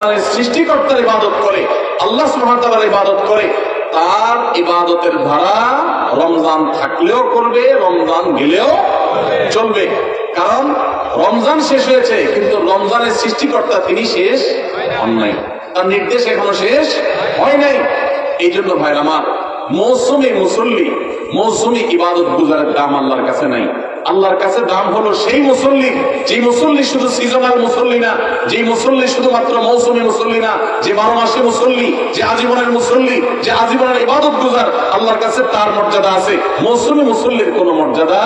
সৃষ্টিকর্তার ইবাদত করে, আল্লাহ সুবহানাহু ওয়া তাআলার ইবাদত করে, তার ইবাদতের ধারা রমজান থাকলেও করবে, রমজান গেলেও চলবে। কারণ রমজান শেষ হয়েছে, কিন্তু রমজানের সৃষ্টিকর্তা তিনি শেষ হন নাই, তার নির্দেশ এখনো শেষ হয় নাই। এই জন্য ভাই আমার, মৌসুমী মুসল্লি, মৌসুমী ইবাদত গুজারের দাম আল্লাহর কাছে নাই। আল্লাহর কাছে দাম হলো সেই মুসল্লি, যে মুসল্লি শুধু সিজনাল মুসল্লি না, যে মুসল্লি শুধুমাত্র মৌসুমী মুসল্লি না, যে 12 মাসে মুসল্লি, যে আজীবনের মুসল্লি, যে আজীবনের ইবাদত গুজার, আল্লাহর কাছে তার মর্যাদা আছে। মৌসুমী মুসল্লির কোনো মর্যাদা।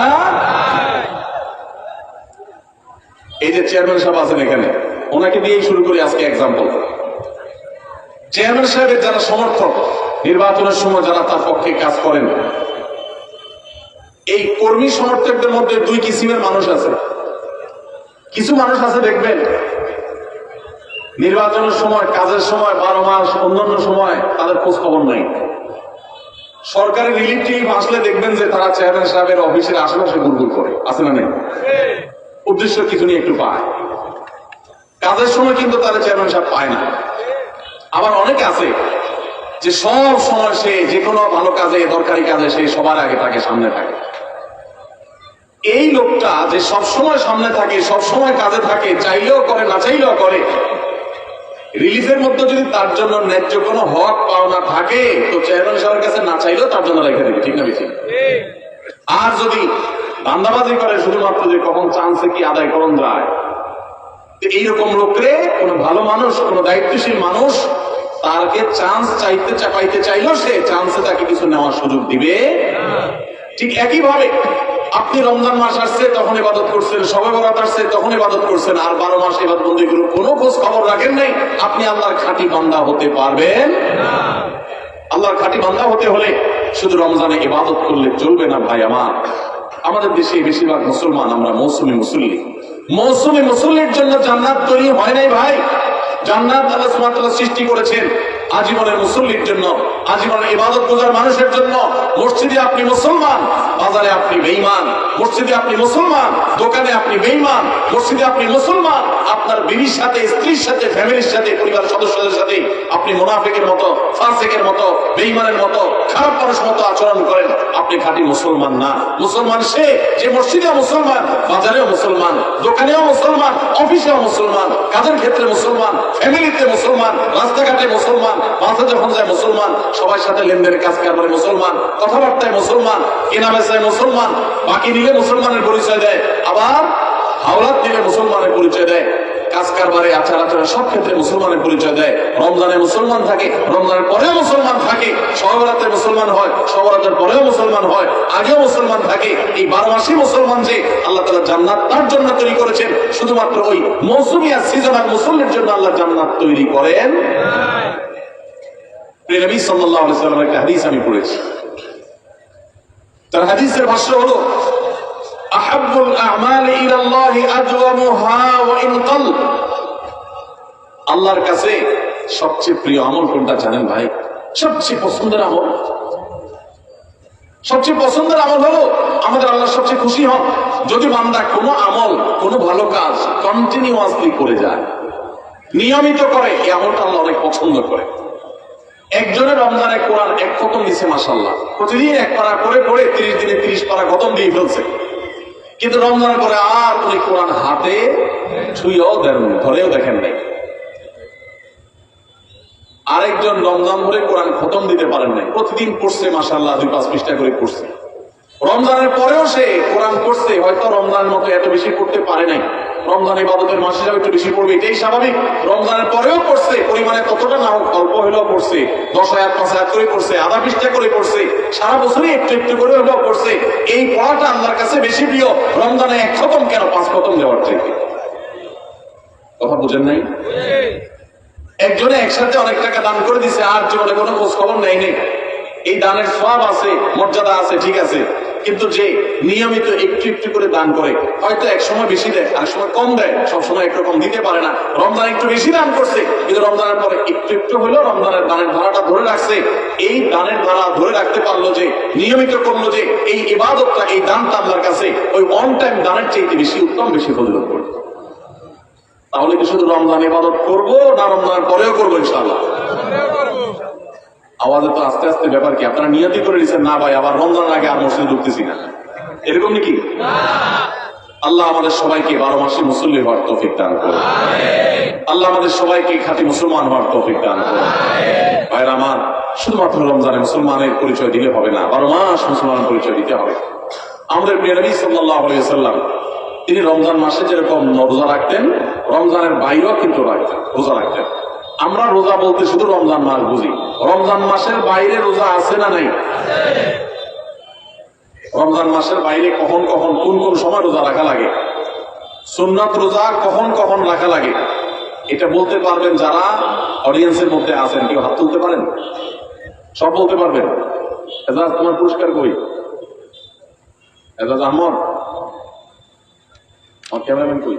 এই যে চেয়ারম্যান সাহেব আছেন এখানে, ওনাকে দিয়েই শুরু করি আজকে এক্সাম্পল। চেয়ারম্যান সাহেবের যারা সমর্থক, নির্বাচনের সময় যারা তার পক্ষে কাজ করেন, এই কর্মী সমর্থকদের মধ্যে দুই কিসিমের মানুষ আছে। কিছু মানুষ আছে দেখবেন নির্বাচনের সময়, কাজের সময়, 12 মাস অন্যান্য সময় তাদের খোঁজ খবর নাই। সরকারি রিলিফ টিম আসলে দেখবেন যে তারা চেয়ারম্যান সাহেবের অফিসের আশেপাশে ঘুরঘুর করে, আছে না নেই? উদ্দেশ্য কিছু নিয়ে একটু পায়। কাজের সময় কিন্তু তারা চেয়ারম্যান সাহেব পায় না। আবার অনেকে আছে যে সব সময় সে যে কোনো ভালো কাজে, দরকারি কাজে সে সবার আগে থাকে, সামনে থাকে। এই লোকটা যে সব সময় সামনে থাকে, সব সময় কাজে থাকে, চাইলেও করে না চাইলেও করে, রিলিফের মধ্যে যদি তার জন্য ন্যায্য কোনো হক পাওনা থাকে, তো চেয়ারম্যান সাহেবের কাছে না চাইলেও তার জন্য রেখে দেবে, ঠিক না বেশি? আর যদি ধান্দাবাজি করে শুধুমাত্র যে কখন চান্সে কি আদায় করণ যায়, এইরকম লোকরে কোন ভালো মানুষ, কোন দায়িত্বশীল মানুষ তাকে চান্স পাইতে চাইলেও সে চান্সে তাকে কিছু নেওয়ার সুযোগ দিবে। ঠিক একইভাবে আপনি রমজান মাস আসছে তখন ইবাদত করছেন, শবে বরাত আসছে তখন ইবাদত করছেন, আর 12 মাস ইবাদত বন্দেগীর কোনো খোঁজ খবর রাখেন নাই, আপনি আল্লাহর খাঁটি বান্দা হতে পারবেন না। আল্লাহর খাঁটি বান্দা হতে হলে শুধু রমজানে ইবাদত করলে চলবে না ভাই আমার। আমাদের দেশে বেশিরভাগ মুসলমান আমরা মৌসুমী মুসল্লি। মৌসুমী মুসল্লির জন্য জান্নাত তৈরি হয় নাই ভাই। জান্নাত আল্লাহ সুবহানাহু ওয়া তাআলা সৃষ্টি করেছেন আজীবনের মুসল্লির জন্য, আজীবনের ইবাদত গুজার মানুষের জন্য। মসজিদে আপনি মুসলমান, বাজারে আপনি বেঈমান। মসজিদে আপনি মুসলমান, দোকানে আপনি বেঈমান। মসজিদে আপনি মুসলমান, আপনার বিবির সাথে, স্ত্রীর সাথে, ফ্যামিলির সাথে, পরিবারের সদস্যদের সাথে আপনি মুনাফিকের মতো, ফাসিকের মতো, বেঈমানের মতো, খারাপ মানুষের মতো আচরণ করেন, আপনি খাঁটি মুসলমান না। মুসলমান সে যে মসজিদেও মুসলমান, বাজারেও মুসলমান, দোকানেও মুসলমান, অফিসেও মুসলমান, কাজের ক্ষেত্রে মুসলমান, ফ্যামিলিতে মুসলমান, রাস্তাঘাটে মুসলমান, মাথা যখন যায় মুসলমান, সবার সাথে লেনদেনের কাজ কারবারে মুসলমান, কথাবার্তায় মুসলমান, কেনা বেচায় মুসলমান, বাকি নিলে মুসলমানের পরিচয় দেয়, আবার হাওলাত দিলে মুসলমানের পরিচয় দেয়, কাজ কারবারে, আচার আচরণ সব ক্ষেত্রে মুসলমানের পরিচয় দেয়। রমজানে মুসলমান থাকে, রমজানের পরেও মুসলমান থাকে, শবে মুসলমান হয়, শবে পরেও মুসলমান হয়, আগেও মুসলমান থাকে। এই 12 মাসে মুসলমান যে আল্লাহ তাআলা জান্নাত তার জন্য তৈরি করেছেন, শুধুমাত্র ওই মৌসুমী আর সিজনাল মুসল্লির জন্য আল্লাহ জান্নাত তৈরি করেন। প্রিয় নবী সাল্লাল্লাহু আলাইহি ওয়াসাল্লামের একটা হাদিস আমি পড়েছি। তার হাদিসের ভাষ্য হলো, আহাব্বুল আ'মালি ইলাল্লাহি আদওয়ামুহা ওয়া ইন কাল। আল্লাহর কাছে সবচেয়ে প্রিয় আমল কোনটা জানেন ভাই? সবচেয়ে পছন্দের আমল, সবচেয়ে পছন্দের আমল হলো আমাদের আল্লাহ সবচেয়ে খুশি হন যদি বান্দা কোনো আমল, কোনো ভালো কাজ কন্টিনিউয়াসলি করে যায়, নিয়মিত করে। এই আমলটা আল্লাহ অনেক পছন্দ করে। একজনের রমজানে কোরআন 1 খতম দিছে, মাশাআল্লাহ, প্রতিদিন 1 পারা করে করে 30 দিনে 30 পারা খতম দিয়ে ফেলছে, কিন্তু রমজানের পরে আর উনি কোরআন হাতে ছুঁয়েও দেন, ধরেও দেখেন নাই। আরেকজন রমজান ধরে কোরআন খতম দিতে পারেন নাই, প্রতিদিন পড়ছে, মাশাআল্লাহ 2-5 পৃষ্ঠা করে পড়ছে। রমজানের পরেও সে কোরআন পড়ছে, হয়তো রমজানের মতো এত বেশি পড়তে পারে নাই, রমজান ইবাদতের মাসে যাও একটু বেশি পড়বে, এটাই স্বাভাবিক। রমজানের পরেও পড়ছে, পরিমাণে ততটা না হোক, অল্প হলেও পড়ছে, 10 আয়াত 5 আয়াত করে পড়ছে, আধা পৃষ্ঠা করে পড়ছে, সারা বছরই একটু একটু করে হলেও পড়ছে। এই পড়াটা আল্লাহর কাছে বেশি প্রিয় রমজানে 1 খতম কেন 5 খতম দেওয়ার থেকে। কথা বুঝেন নাই? একজনে একসাথে অনেক টাকা দান করে দিছে, আর জীবনে কোনো খোঁজ খবর নেই। এই দানের সওয়াব আছে, মর্যাদা আছে, ঠিক আছে, কিন্তু যে নিয়মিত একটু একটু করে দান করে, হয়তো এক সময় বেশি দেয়, আর সময় কম দেয়, সবসময় একরকম দিতে পারে না। রমজান একটু বেশি দান করছে, কিন্তু রমজানের পরে একটু একটু হলেও রমজানের দানের ধারাটা ধরে রাখছে। এই দানের ধারা ধরে রাখতে পারলো যে, নিয়মিত করলো যে, এই ইবাদতটা, এই দানটা আল্লাহর কাছে ওই অন টাইম দানের চাইতে বেশি উত্তম, বেশি ফজিলত করলো। তাহলে কি শুধু রমজান ইবাদত করবো না রমজান পরেও করবো ইনশাআল্লাহ? আওয়াজে তো আস্তে আস্তে ব্যাপার কি আপনারা নিয়তি করে নিচ্ছেন না ভাই আবার রমজানের আগে আর মসজিদে ঢুকতেছি না, এরকম নাকি? আল্লাহ আমাদের সবাইকে 12 মাসে মুসল্লি হওয়ার তৌফিক দান করুন। আল্লাহ আমাদের সবাইকে খাঁটি মুসলমান হওয়ার তৌফিক দান করুন। ভাইরা আমার, শুধুমাত্র রমজানে মুসলমানের পরিচয় দিলে হবে না, 12 মাস মুসলমানের পরিচয় দিতে হবে। আমাদের প্রিয় নবী সাল্লাল্লাহু আলাইহি ওয়াসাল্লাম তিনি রমজান মাসে যেরকম রোজা রাখতেন, রমজানের বাইরেও কিন্তু রোজা রাখতেন। আমরা রোজা বলতে শুধু রমজান মাস বুঝি, রমজান মাসের বাইরে রোজা আছে না নাই? রমজান মাসের বাইরে কখন কখন কোন কোন সময় রোজা রাখা লাগে, সুন্নাত রোজা কখন কখন রাখা লাগে, এটা বলতে পারবেন যারা অডিয়েন্সের মধ্যে আছেন? কেউ হাত তুলতে পারেন? সব বলতে পারবেন? এজাজ তোমার পুরস্কার কই? এজাজ আহমদ আমার ক্যামেরাম্যান কই?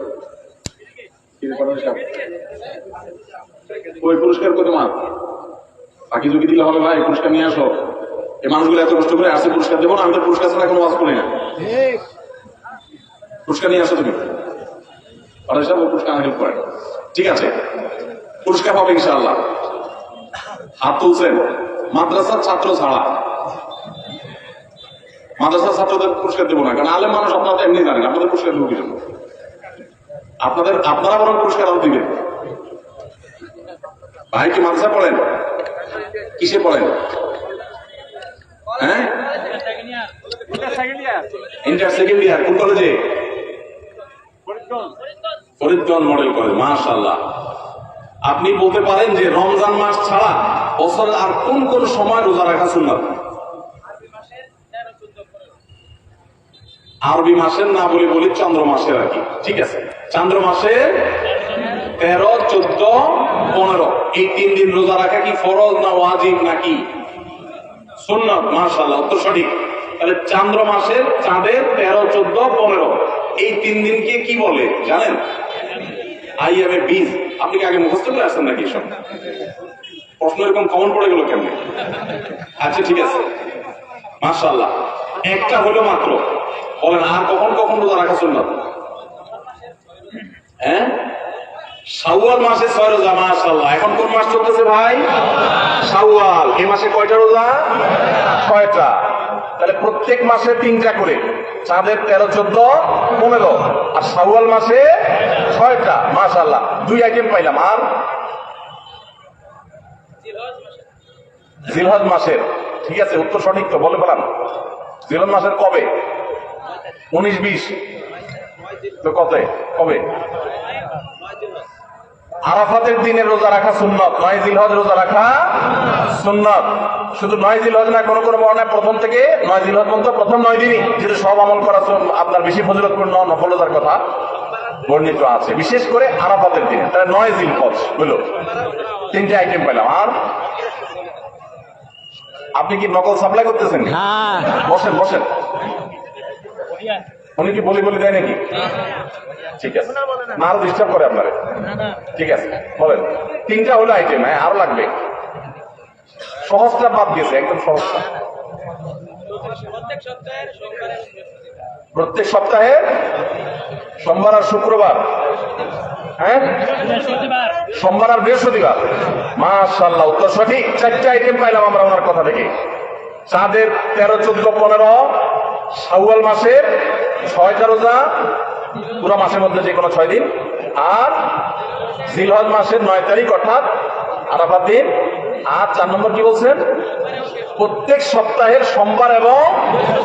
ওই পুরস্কার কই তোমার? বাকি যোগী দিলে হবে ভাই, পুরস্কার নিয়ে আসো। এই মানুষগুলো এত কষ্ট করে আসে, পুরস্কার দেবো না? আমি তো পুরস্কার ছাড়া কোনো ওয়াজ করি না। পুরস্কার নিয়ে আসো তুমি। পুরস্কার হেল্প করেন, ঠিক আছে? পুরস্কার পাবে ইনশাআল্লাহ। হাত তুলছেন মাদ্রাসার ছাত্র ছাড়া, মাদ্রাসার ছাত্রদের পুরস্কার দেবো না, কারণ আলেম মানুষ আপনারা এমনি জানেন, আপনাদের পুরস্কার দেবো কি জন্য? আপনারা বরং পুরস্কার আরো দিবেন। ভাই কি মাদ্রাসা পড়েন? কিসে পড়েন? হ্যাঁ, ইন্টার সেকেন্ড ইয়ার। কোন কলেজে? Faridganj model college. মাশাআল্লাহ। আপনি বলতে পারেন যে রমজান মাস ছাড়া বছরের আর কোন কোন সময় রোজা রাখা সুন্নাত? আরবি মাসের না বলি চন্দ্র মাসের আর কি, ঠিক আছে? চন্দ্র মাসের 13, 14, 15 এই 3 দিন রোজা রাখা কি ফরজ না ওয়াজিব নাকি সুন্নাত? মাশাআল্লাহ, উত্তর সঠিক। তাহলে চন্দ্র মাসের চাঁদের 13, 14, 15 এই 3 দিনকে কি বলে জানেন? আইয়ামে বীজ। আপনি কি আগে মুখস্থ করে আসছেন নাকি সব? প্রশ্ন এরকম কমন পড়ে গেল কেমনে? আচ্ছা ঠিক আছে, মাশাআল্লাহ। একটা হলো মাত্র, বলেন আর কখন কখন রোজা রাখা সুন্নাত? হ্যাঁ, শাওয়াল মাসে 6 রোজা। মাশাআল্লাহ। এখন কোন মাস চলতেছে ভাই? শাওয়াল। এই মাসে কয়টা রোজা? 6টা। তাহলে প্রত্যেক মাসে 3টা করে, চাঁদের 13, 14, 15 আর শাওয়াল মাসে 6টা। মাশাআল্লাহ, 2 আইটেম পাইলাম। আর জিলহজ মাসের, ঠিক আছে, উত্তর সঠিক তো বলে পেলাম। জিলহজ মাসের কবে? 19, 20 তো কবে? আরাফাতের দিনে রোজা রাখা সুন্নত, 9 জিলহজ রোজা রাখা সুন্নত। শুধু 9 জিলহজ না, কোন বর্ণনায় প্রথম থেকে 9 জিলহজ পর্যন্ত প্রথম 9 দিনই, যেটা সব আমল করা আপনার বেশি ফজিলতপূর্ণ নফলতার কথা বর্ণিত আছে, বিশেষ করে আরাফাতের দিনে। তাহলে 9 জিলহজ হলো 3টে আইটেম পেলাম। আর আপনি কি নকল সাপ্লাই করতেছেন? বসেন। উনি কি বলি দেয় নাকি? ঠিক আছে, না আরো ডিস্টার্ব করে আপনারে? ঠিক আছে, বলেন। 3টা হলো আইটেম। হ্যাঁ, আরো লাগবে। সহজটা বাদ দিয়েছে, একদম সহজটা। প্রত্যেক সপ্তাহে সোমবার আর শুক্রবার। হ্যাঁ, সোমবার আর বৃহস্পতিবার। মাশাআল্লাহ, উত্তর সঠিক। 4টা আইটেম পাইলাম আমরা ওনার কথা থেকে। চাঁদের 13, 14, 15, শাওয়াল মাসের 6টা রোজা, পুরো মাসের মধ্যে যে কোনো 6 দিন, আর জিলহজ মাসের 9 তারিখ অর্থাৎ আরাফাত দিন। আর 4 নম্বর কি বলছেন? প্রত্যেক সপ্তাহের সোমবার এবং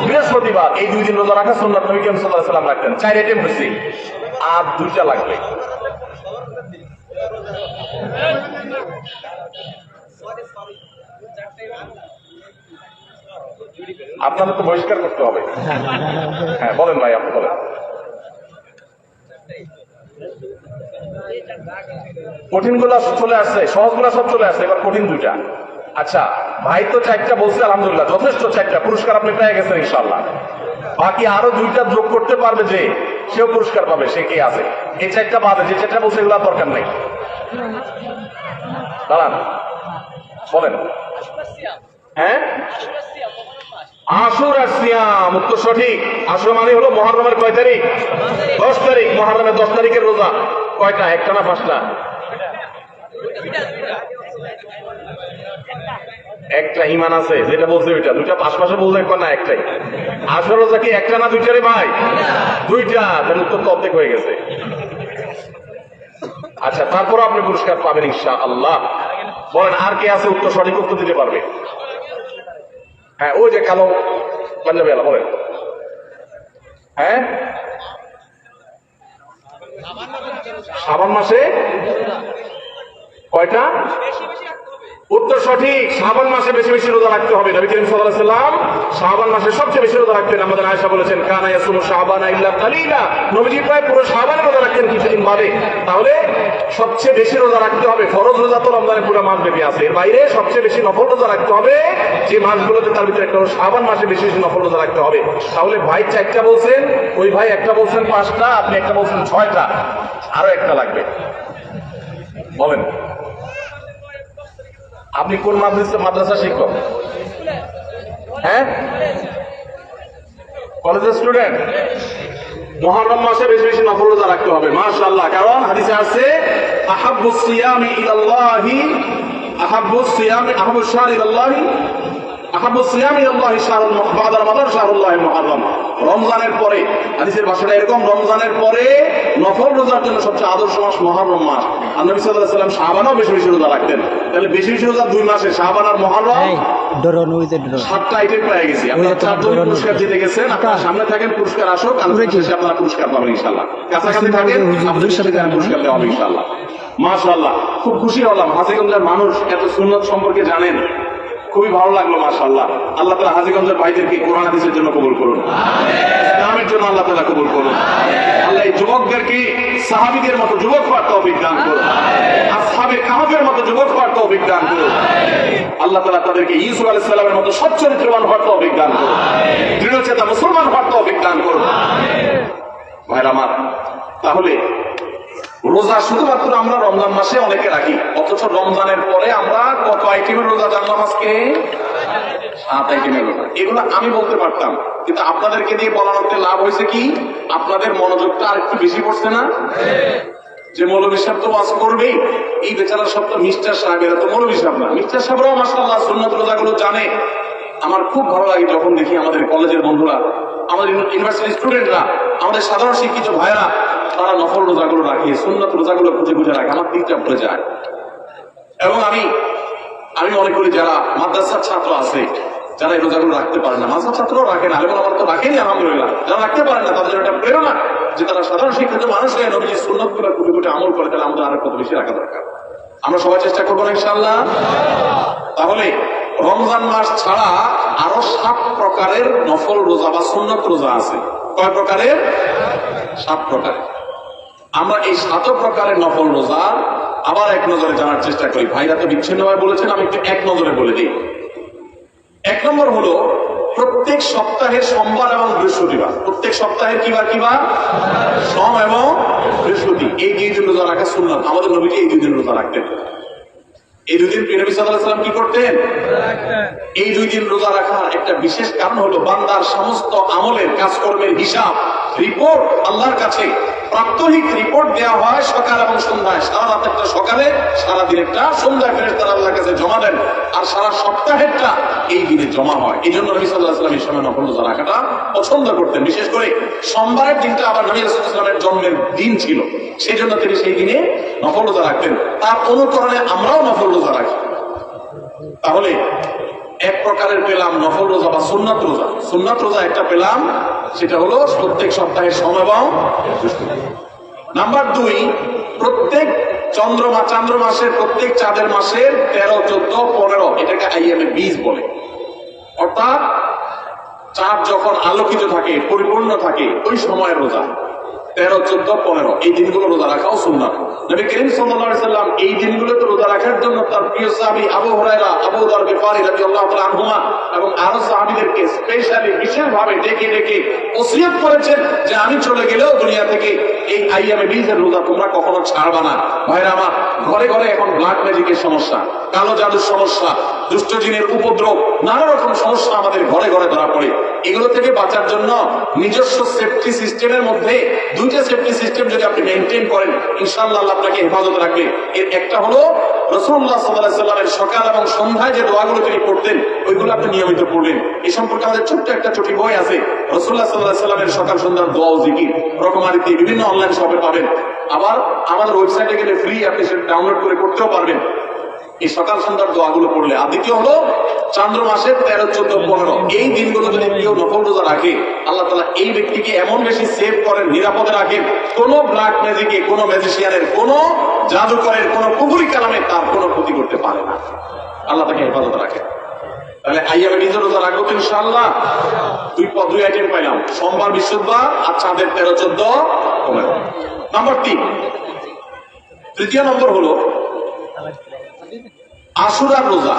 বৃহস্পতিবার এই 2 দিন রোজা রাখা সুন্নাত। নবী করিম সাল্লাল্লাহু আলাইহি ওয়াসাল্লাম রাখতেন। 4 আইটেম হচ্ছে, আর 2টা লাগবে। আপনাদের তো বহিষ্কার করতে হবে। হ্যাঁ, বলেন ভাই, আপনি বলেন। কঠিন গুলা চলে আসছে, সহজ গুলা সব চলে আসছে, এবার কঠিন 2টা। আচ্ছা ভাই তো 4টা বলছে, আলহামদুলিল্লাহ, যথেষ্ট। 4টা পুরস্কার আপনি পেয়ে গেছেন ইনশাআল্লাহ। বাকি আরো 2টা যোগ করতে পারবে যে, সেও পুরস্কার পাবে। সে কে আছে? এই 4টা বাদে যে 4টা বলছে এগুলো দরকার নেই। দাঁড়ান, বলেন। হ্যাঁ, আশুরা সিয়াম, উত্তর সঠিক। আশুরা মানে হলো মুহররমের কয় তারিখ? 10 তারিখ। মুহররমের 10 তারিখের রোজা। কয়টা? একটা না পাঁচটা? একটা ইমান আছে যেটা বলছে ওইটা। দুইটা পাশে বলছে না একটাই। আসল রোজা কি একটা না দুইটা রে ভাই? দুইটা। তাহলে উত্তর তো অর্ধেক হয়ে গেছে। আচ্ছা, তারপর আপনি পুরস্কার পাবেন ইনশাআল্লাহ। বলেন আর কে আছে উত্তর সঠিক উত্তর দিতে পারবে? হ্যাঁ, ওই যে কালো পাঞ্জাবি আলা, বলেন। হ্যাঁ, শাবান মাসে কয়টা? উত্তর সঠিক। শাবান মাসে বেশি বেশি রোজা রাখতে হবে। নবী করিম সাল্লাল্লাহু আলাইহি ওয়াসাল্লাম শাবান মাসে সবচেয়ে বেশি রোজা রাখতেন। আমাদের আয়েশা বলেছেন, কানা ইয়াসুমু শাবানা ইল্লা কালিলা। নবীজি প্রায় পুরো শাবান রোজা রাখতেন কিছুদিন বাদে। তাহলে সবচেয়ে বেশি রোজা রাখতে হবে। ফরজ রোজা তো রমজানের পুরো মাস ব্যাপী আছে, এর বাইরে সবচেয়ে বেশি নফল রোজা রাখতে হবে যে মাসগুলোতে, তার ভিতরে একটা শাবান মাসে বেশি বেশি নফল রোজা রাখতে হবে। তাহলে ভাই চারটা বলছেন, ওই ভাই একটা বলছেন পাঁচটা, আপনি একটা বলছেন ছয়টা, আরো একটা লাগবে। বলেন আপনি কোন মাদ্রাসা শিক্ষক? হ্যাঁ, কলেজের স্টুডেন্ট। মুহররম মাসে বেশি বেশি নফল রোজা রাখতে হবে মাশাআল্লাহ। কারণ হাদিসে আছে, আহাব্বুস সিয়ামি ইলাল্লাহি আহাব্বুস সিয়ামি আহাব্বুস শাহরি ইলাল্লাহি আহাব্বুস সিয়ামি ইলাল্লাহি শাহরুল বা'দা রমাদান শাহরুল্লাহি মুহররম। রমজানের পরে, হাদিসের ভাষাটা এরকম, রমজানের পরে নফল রোজার জন্য সবচেয়ে আদর্শ মাস মুহররম মাস। আর নবী সাল্লাল্লাহু আলাইহি ওয়াসাল্লাম শাবানও বেশি বেশি রোজা রাখতেন। তাহলে বেশি বেশি রোজা দুই মাসে, শাবান আর মুহররম, 7টা আইটেম পেয়ে গেছি। আপনারা 4জন পুরস্কার জিতে গেছেন। আপনারা সামনে থাকেন, পুরস্কার আসুক, আলোচনা শেষে আপনারা পুরস্কার পাবেন ইনশাআল্লাহ। কাছাকাছি থাকেন, আপনাদের সাথে পুরস্কার দেওয়া হবে ইনশাআল্লাহ। মাশাআল্লাহ, খুব খুশি হলাম হাজীগঞ্জের মানুষ এত সুন্নাত সম্পর্কে জানেন, খুবই ভালো লাগলো মাশাআল্লাহ। আল্লাহ তাআলা হাজীগঞ্জের ভাইদেরকে কোরআন হাদিসের জন্য কবুল করুন, ইসলামের জন্য আল্লাহ তাআলা কবুল করুন। আল্লাহ এই যুবকদেরকে সাহাবীদের মতো যুবক হওয়ার তৌফিক দান করুন, আসহাবে কাহফের মতো যুবক হওয়ার তৌফিক দান করুন। আল্লাহ তাআলা তাদেরকে ইউসুফ আলাইহিস সালামের মতো সচ্চরিত্রবান হওয়ার তৌফিক দান করুন, দৃঢ়চেতা মুসলমান হওয়ার তৌফিক দান করুন। ভাইরা আমার, তাহলে রোজা শুধুমাত্র আমরা রমজান মাসে অনেকে রাখি, অথচ রমজানের পরে আমরা কত আইটেমের রোজা জানলাম আজকে? 7 আইটেমের রোজা। এগুলো আমি বলতে পারতাম, কিন্তু আপনাদেরকে দিয়ে বলানোতে লাভ হয়েছে কি, আপনাদের মনোযোগটা আর একটু বেশি পড়ছে না? যে মৌলভী সাহেব তো ওয়াজ করবেই, এই বেচারা সব তো মিস্টার সাহেব, এরা তো মৌলভী সাহেব না। মিস্টার সাহেবরাও মাশাআল্লাহ সুন্নাত রোজাগুলো জানে। আমার খুব ভালো লাগে যখন দেখি আমাদের কলেজের বন্ধুরা, আমাদের ইউনিভার্সিটি স্টুডেন্টরা, আমাদের সাধারণ শিক্ষিত ভাইয়েরা, তারা নফল রোজাগুলো রাখে, সুন্নাত রোজাগুলো খুঁজে খুঁজে রাখে। আমার দিকটা পড়ে যায়। এবং আমি মনে করি যারা মাদ্রাসার ছাত্র আছে, যারা এই রোজাগুলো রাখতে পারে না, মাদ্রাসার ছাত্রও রাখে না, এবং আমার তো রাখেনি আলহামদুলিল্লাহ, যারা রাখতে পারে না তাদের একটা প্রেরণা যে তারা সাধারণ শিক্ষিত মানুষ হয়ে নবীজির সুন্নাতগুলো খুঁজে খুঁজে আমল করে, তাহলে আমাদের আরো কত বেশি রাখা দরকার। আমরা সবাই চেষ্টা করবো না ইনশাআল্লাহ। তাহলে রমজান মাস ছাড়া আরো 7 প্রকারের নফল রোজা বা সুন্নত রোজা আছে। কয় প্রকারের? 7 প্রকার। আমরা এই 7 প্রকারের নফল রোজা আবার এক নজরে জানার চেষ্টা করি। ভাইরা তো বিচ্ছিন্নভাবে বলেছেন, আমি একটু এক নজরে বলে দিই। 1 নম্বর হলো প্রত্যেক সপ্তাহের সোমবার এবং বৃহস্পতিবার। প্রত্যেক সপ্তাহের কিবার কিবার? সোম এবং বৃহস্পতি। এই 2 দিন রোজা রাখা সুন্নাত। আমাদের নবীজি এই 2 দিন রোজা রাখতেন। এই 2 দিন নবী সাল্লাল্লাহু আলাইহি ওয়াসাল্লাম কি করতেন? এই 2 দিন রোজা রাখার একটা বিশেষ কারণ হলো বান্দার সমস্ত আমলের কাজকর্মের হিসাব, রিপোর্ট আল্লাহর কাছে প্রাত্যহিক রিপোর্ট দেওয়া হয় সকাল এবং সন্ধ্যায়। সারা রাত একটা সকালে, সারা দিন একটা সন্ধ্যায়, ফেরেশতারা আল্লাহর কাছে জমা দেন। আর সারা সপ্তাহেরটা এই দিনে জমা হয়। এই জন্য নবী সাল্লাল্লাহু আলাইহি ওয়াসাল্লাম এই সময় নফল রোজা রাখাটা পছন্দ করতেন। বিশেষ করে সোমবারের দিনটা আবার নবী রাসূলুল্লাহ সাল্লাল্লাহু আলাইহি ওয়াসাল্লামের জন্মের দিন ছিল, সেই জন্য তিনি সেই দিনে নফল রোজা রাখতেন। তার অনুকরণে আমরাও নফল রোজা রাখি। তাহলে এক প্রকারের পেলাম নফল রোজা বা সুন্নাত রোজা। সুন্নাত রোজা একটা পেলাম, সেটা হলো প্রত্যেক সপ্তাহের সোম এবং বৃহস্পতি। নাম্বার 2, প্রত্যেক চান্দ্র মাসের প্রত্যেক চাঁদের মাসের 13, 14, 15, এটাকে আইএমএ 20 বলে। অর্থাৎ চাঁদ যখন আলোকিত থাকে, পরিপূর্ণ থাকে, ওই সময়ের রোজা 13, 14, 15 এই দিনগুলো রোজা রাখাও সুন্নাত। নবী করিম সাল্লাল্লাহু আলাইহি ওয়াসাল্লাম এই দিনগুলোতে রোজা রাখার জন্য তার প্রিয় সাহাবী আবু হুরায়রা, আবু যর গিফারী রাদিয়াল্লাহু তাআলা আনহুমা এবং আরো সাহাবীদেরকে স্পেশালি বিশেষভাবে ডেকে ডেকে ওসিয়ত করেছেন যে আমি চলে গেলেও দুনিয়া থেকে এই আইয়ামে 20 এর রোজা তোমরা কখনো ছাড়বা না। ভাইরা আমার, ঘরে ঘরে এখন ব্ল্যাক ম্যাজিকের সমস্যা, কালো জাদুর সমস্যা, দুষ্ট জিনের উপদ্রব, নানা রকম সমস্যা আমাদের ঘরে ঘরে ধরা পড়ে। এগুলো থেকে বাঁচার জন্য নিজস্ব সেফটি সিস্টেমের মধ্যে 2 দুইটা সেফটি সিস্টেম যদি আপনি মেনটেন করেন, ইনশাআল্লাহ আল্লাহ আপনাকে হেফাজত রাখবে। এর একটা হলো রাসূলুল্লাহ সাল্লাল্লাহু আলাইহি ওয়াসাল্লামের সকাল এবং সন্ধ্যায় যে দোয়াগুলো তিনি পড়তেন ওইগুলো আপনি নিয়মিত পড়লেন। এই সম্পর্কে আমাদের ছোট্ট একটা ছোট বই আছে, রাসূলুল্লাহ সাল্লাল্লাহু আলাইহি ওয়াসাল্লামের সকাল সন্ধ্যার দোয়া ও জিকির, রকমারিতে বিভিন্ন অনলাইন শপে পাবেন। আবার আমাদের ওয়েবসাইটে গেলে ফ্রি, আপনি সেটা ডাউনলোড করে করতেও পারবেন এই সকাল সন্ধ্যার দোয়াগুলো পড়লে। আর দ্বিতীয় হলো চন্দ্র মাসের 13, 14, 15 এই দিনগুলো যদি কেউ নফল রোজা রাখে, আল্লাহ তাআলা এই ব্যক্তিকে এমন বেশি সেভ করেন, নিরাপদে রাখেন, কোনো ব্ল্যাক ম্যাজিকে, কোনো ম্যাজিশিয়ানের, কোনো জাদুকরের, কোনো কুফরি কালামে তার কোনো ক্ষতি করতে পারে না। আল্লাহ তাকে হেফাজত রাখে। তাহলে আইয়ামে নিজের রোজা রাখবো তো ইনশাআল্লাহ। দুই আইটেম পাইলাম, সোমবার, বৃহস্পতিবার আর চাঁদের 13, 14, 15। নাম্বার 3, তৃতীয় নম্বর হলো আশুরার রোজা।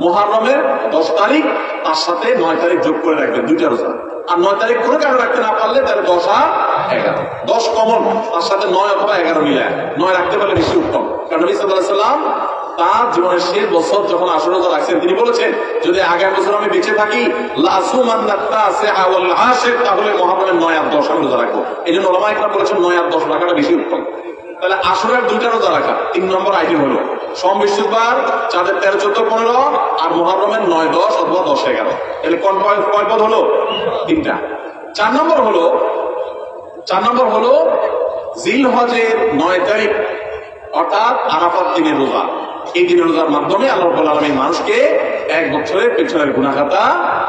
মুহররমের 10 তারিখ তার সাথে 9 তারিখ যোগ করে রাখবেন, দুইটা রোজা। আর 9 তারিখ কোনো কারণে রাখতে না পারলে তাহলে 10 আর 11, 10 কমন, তার সাথে 9 অথবা 11 মিলায় 9 রাখতে পারলে বেশি উত্তম। কারণ নবী সাল্লাল্লাহু আলাইহি ওয়াসাল্লাম তার জীবনের শেষ বছর যখন আশুরা রোজা রাখছেন, তিনি বলেছেন যদি আগামী বছর আমি বেঁচে থাকি তাহলে মুহররমের 9 আর 10 আমি রোজা রাখবো। এই জন্য ওলামায়ে কেরাম বলেছেন 9 আর 10 রাখাটা বেশি উত্তম। তাহলে আশুরার 2টা রোজা রাখা 3 নম্বর আইটেম হলো সোম, বৃহস্পতিবার, চাঁদের 13, 14, 15 আর মুহররমের 9, 10 অথবা 10, 11। তাহলে কয় পদ হলো? 3টা। 4 নম্বর হলো জিলহজের 9 তারিখ অর্থাৎ আরাফাত দিনের রোজা। এই দিনের রোজার মাধ্যমে আল্লাহ রাব্বুল আলামিন মানুষকে 1 বছরের পেছনের গুনাহ খাতা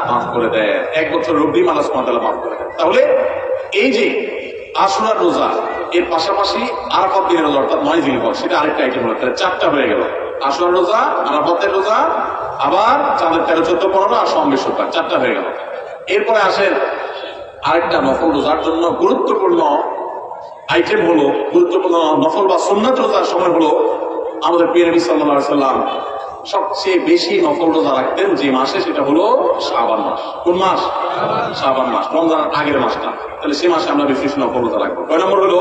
মাফ করে দেয়, 1 বছর অগ্রিম আল্লাহ সুবহানাহু ওয়া তাআলা মাফ করে দেয়। তাহলে এই যে আশুরার রোজা, এর পাশাপাশি আরাফাত দিনের রোজা অর্থাৎ 9 জিলহজ, সেটা আরেকটা আইটেম হলো। তাহলে 4টা হয়ে গেল, আশুরার রোজা, আরাফাতের রোজা, আবার চাঁদের 13, 14, 15 আর সোম, বৃহস্পতিবার, 4টা হয়ে গেল। এরপরে আসেন আরেকটা নফল রোজার জন্য গুরুত্বপূর্ণ আইটেম হলো, গুরুত্বপূর্ণ নফল বা সুন্নাত রোজার সময় হলো আমাদের প্রিয় নবী সাল্লাল্লাহু আলাইহি ওয়াসাল্লাম সবচেয়ে বেশি নফল রোজা রাখতেন যে মাসে, সেটা হলো শাবান মাস। কোন মাস? শাবান মাস, রমজানের আগের মাসটা। তাহলে সেই মাসে আমরা বেশি নফল রোজা রাখবো। 6 নম্বর হলো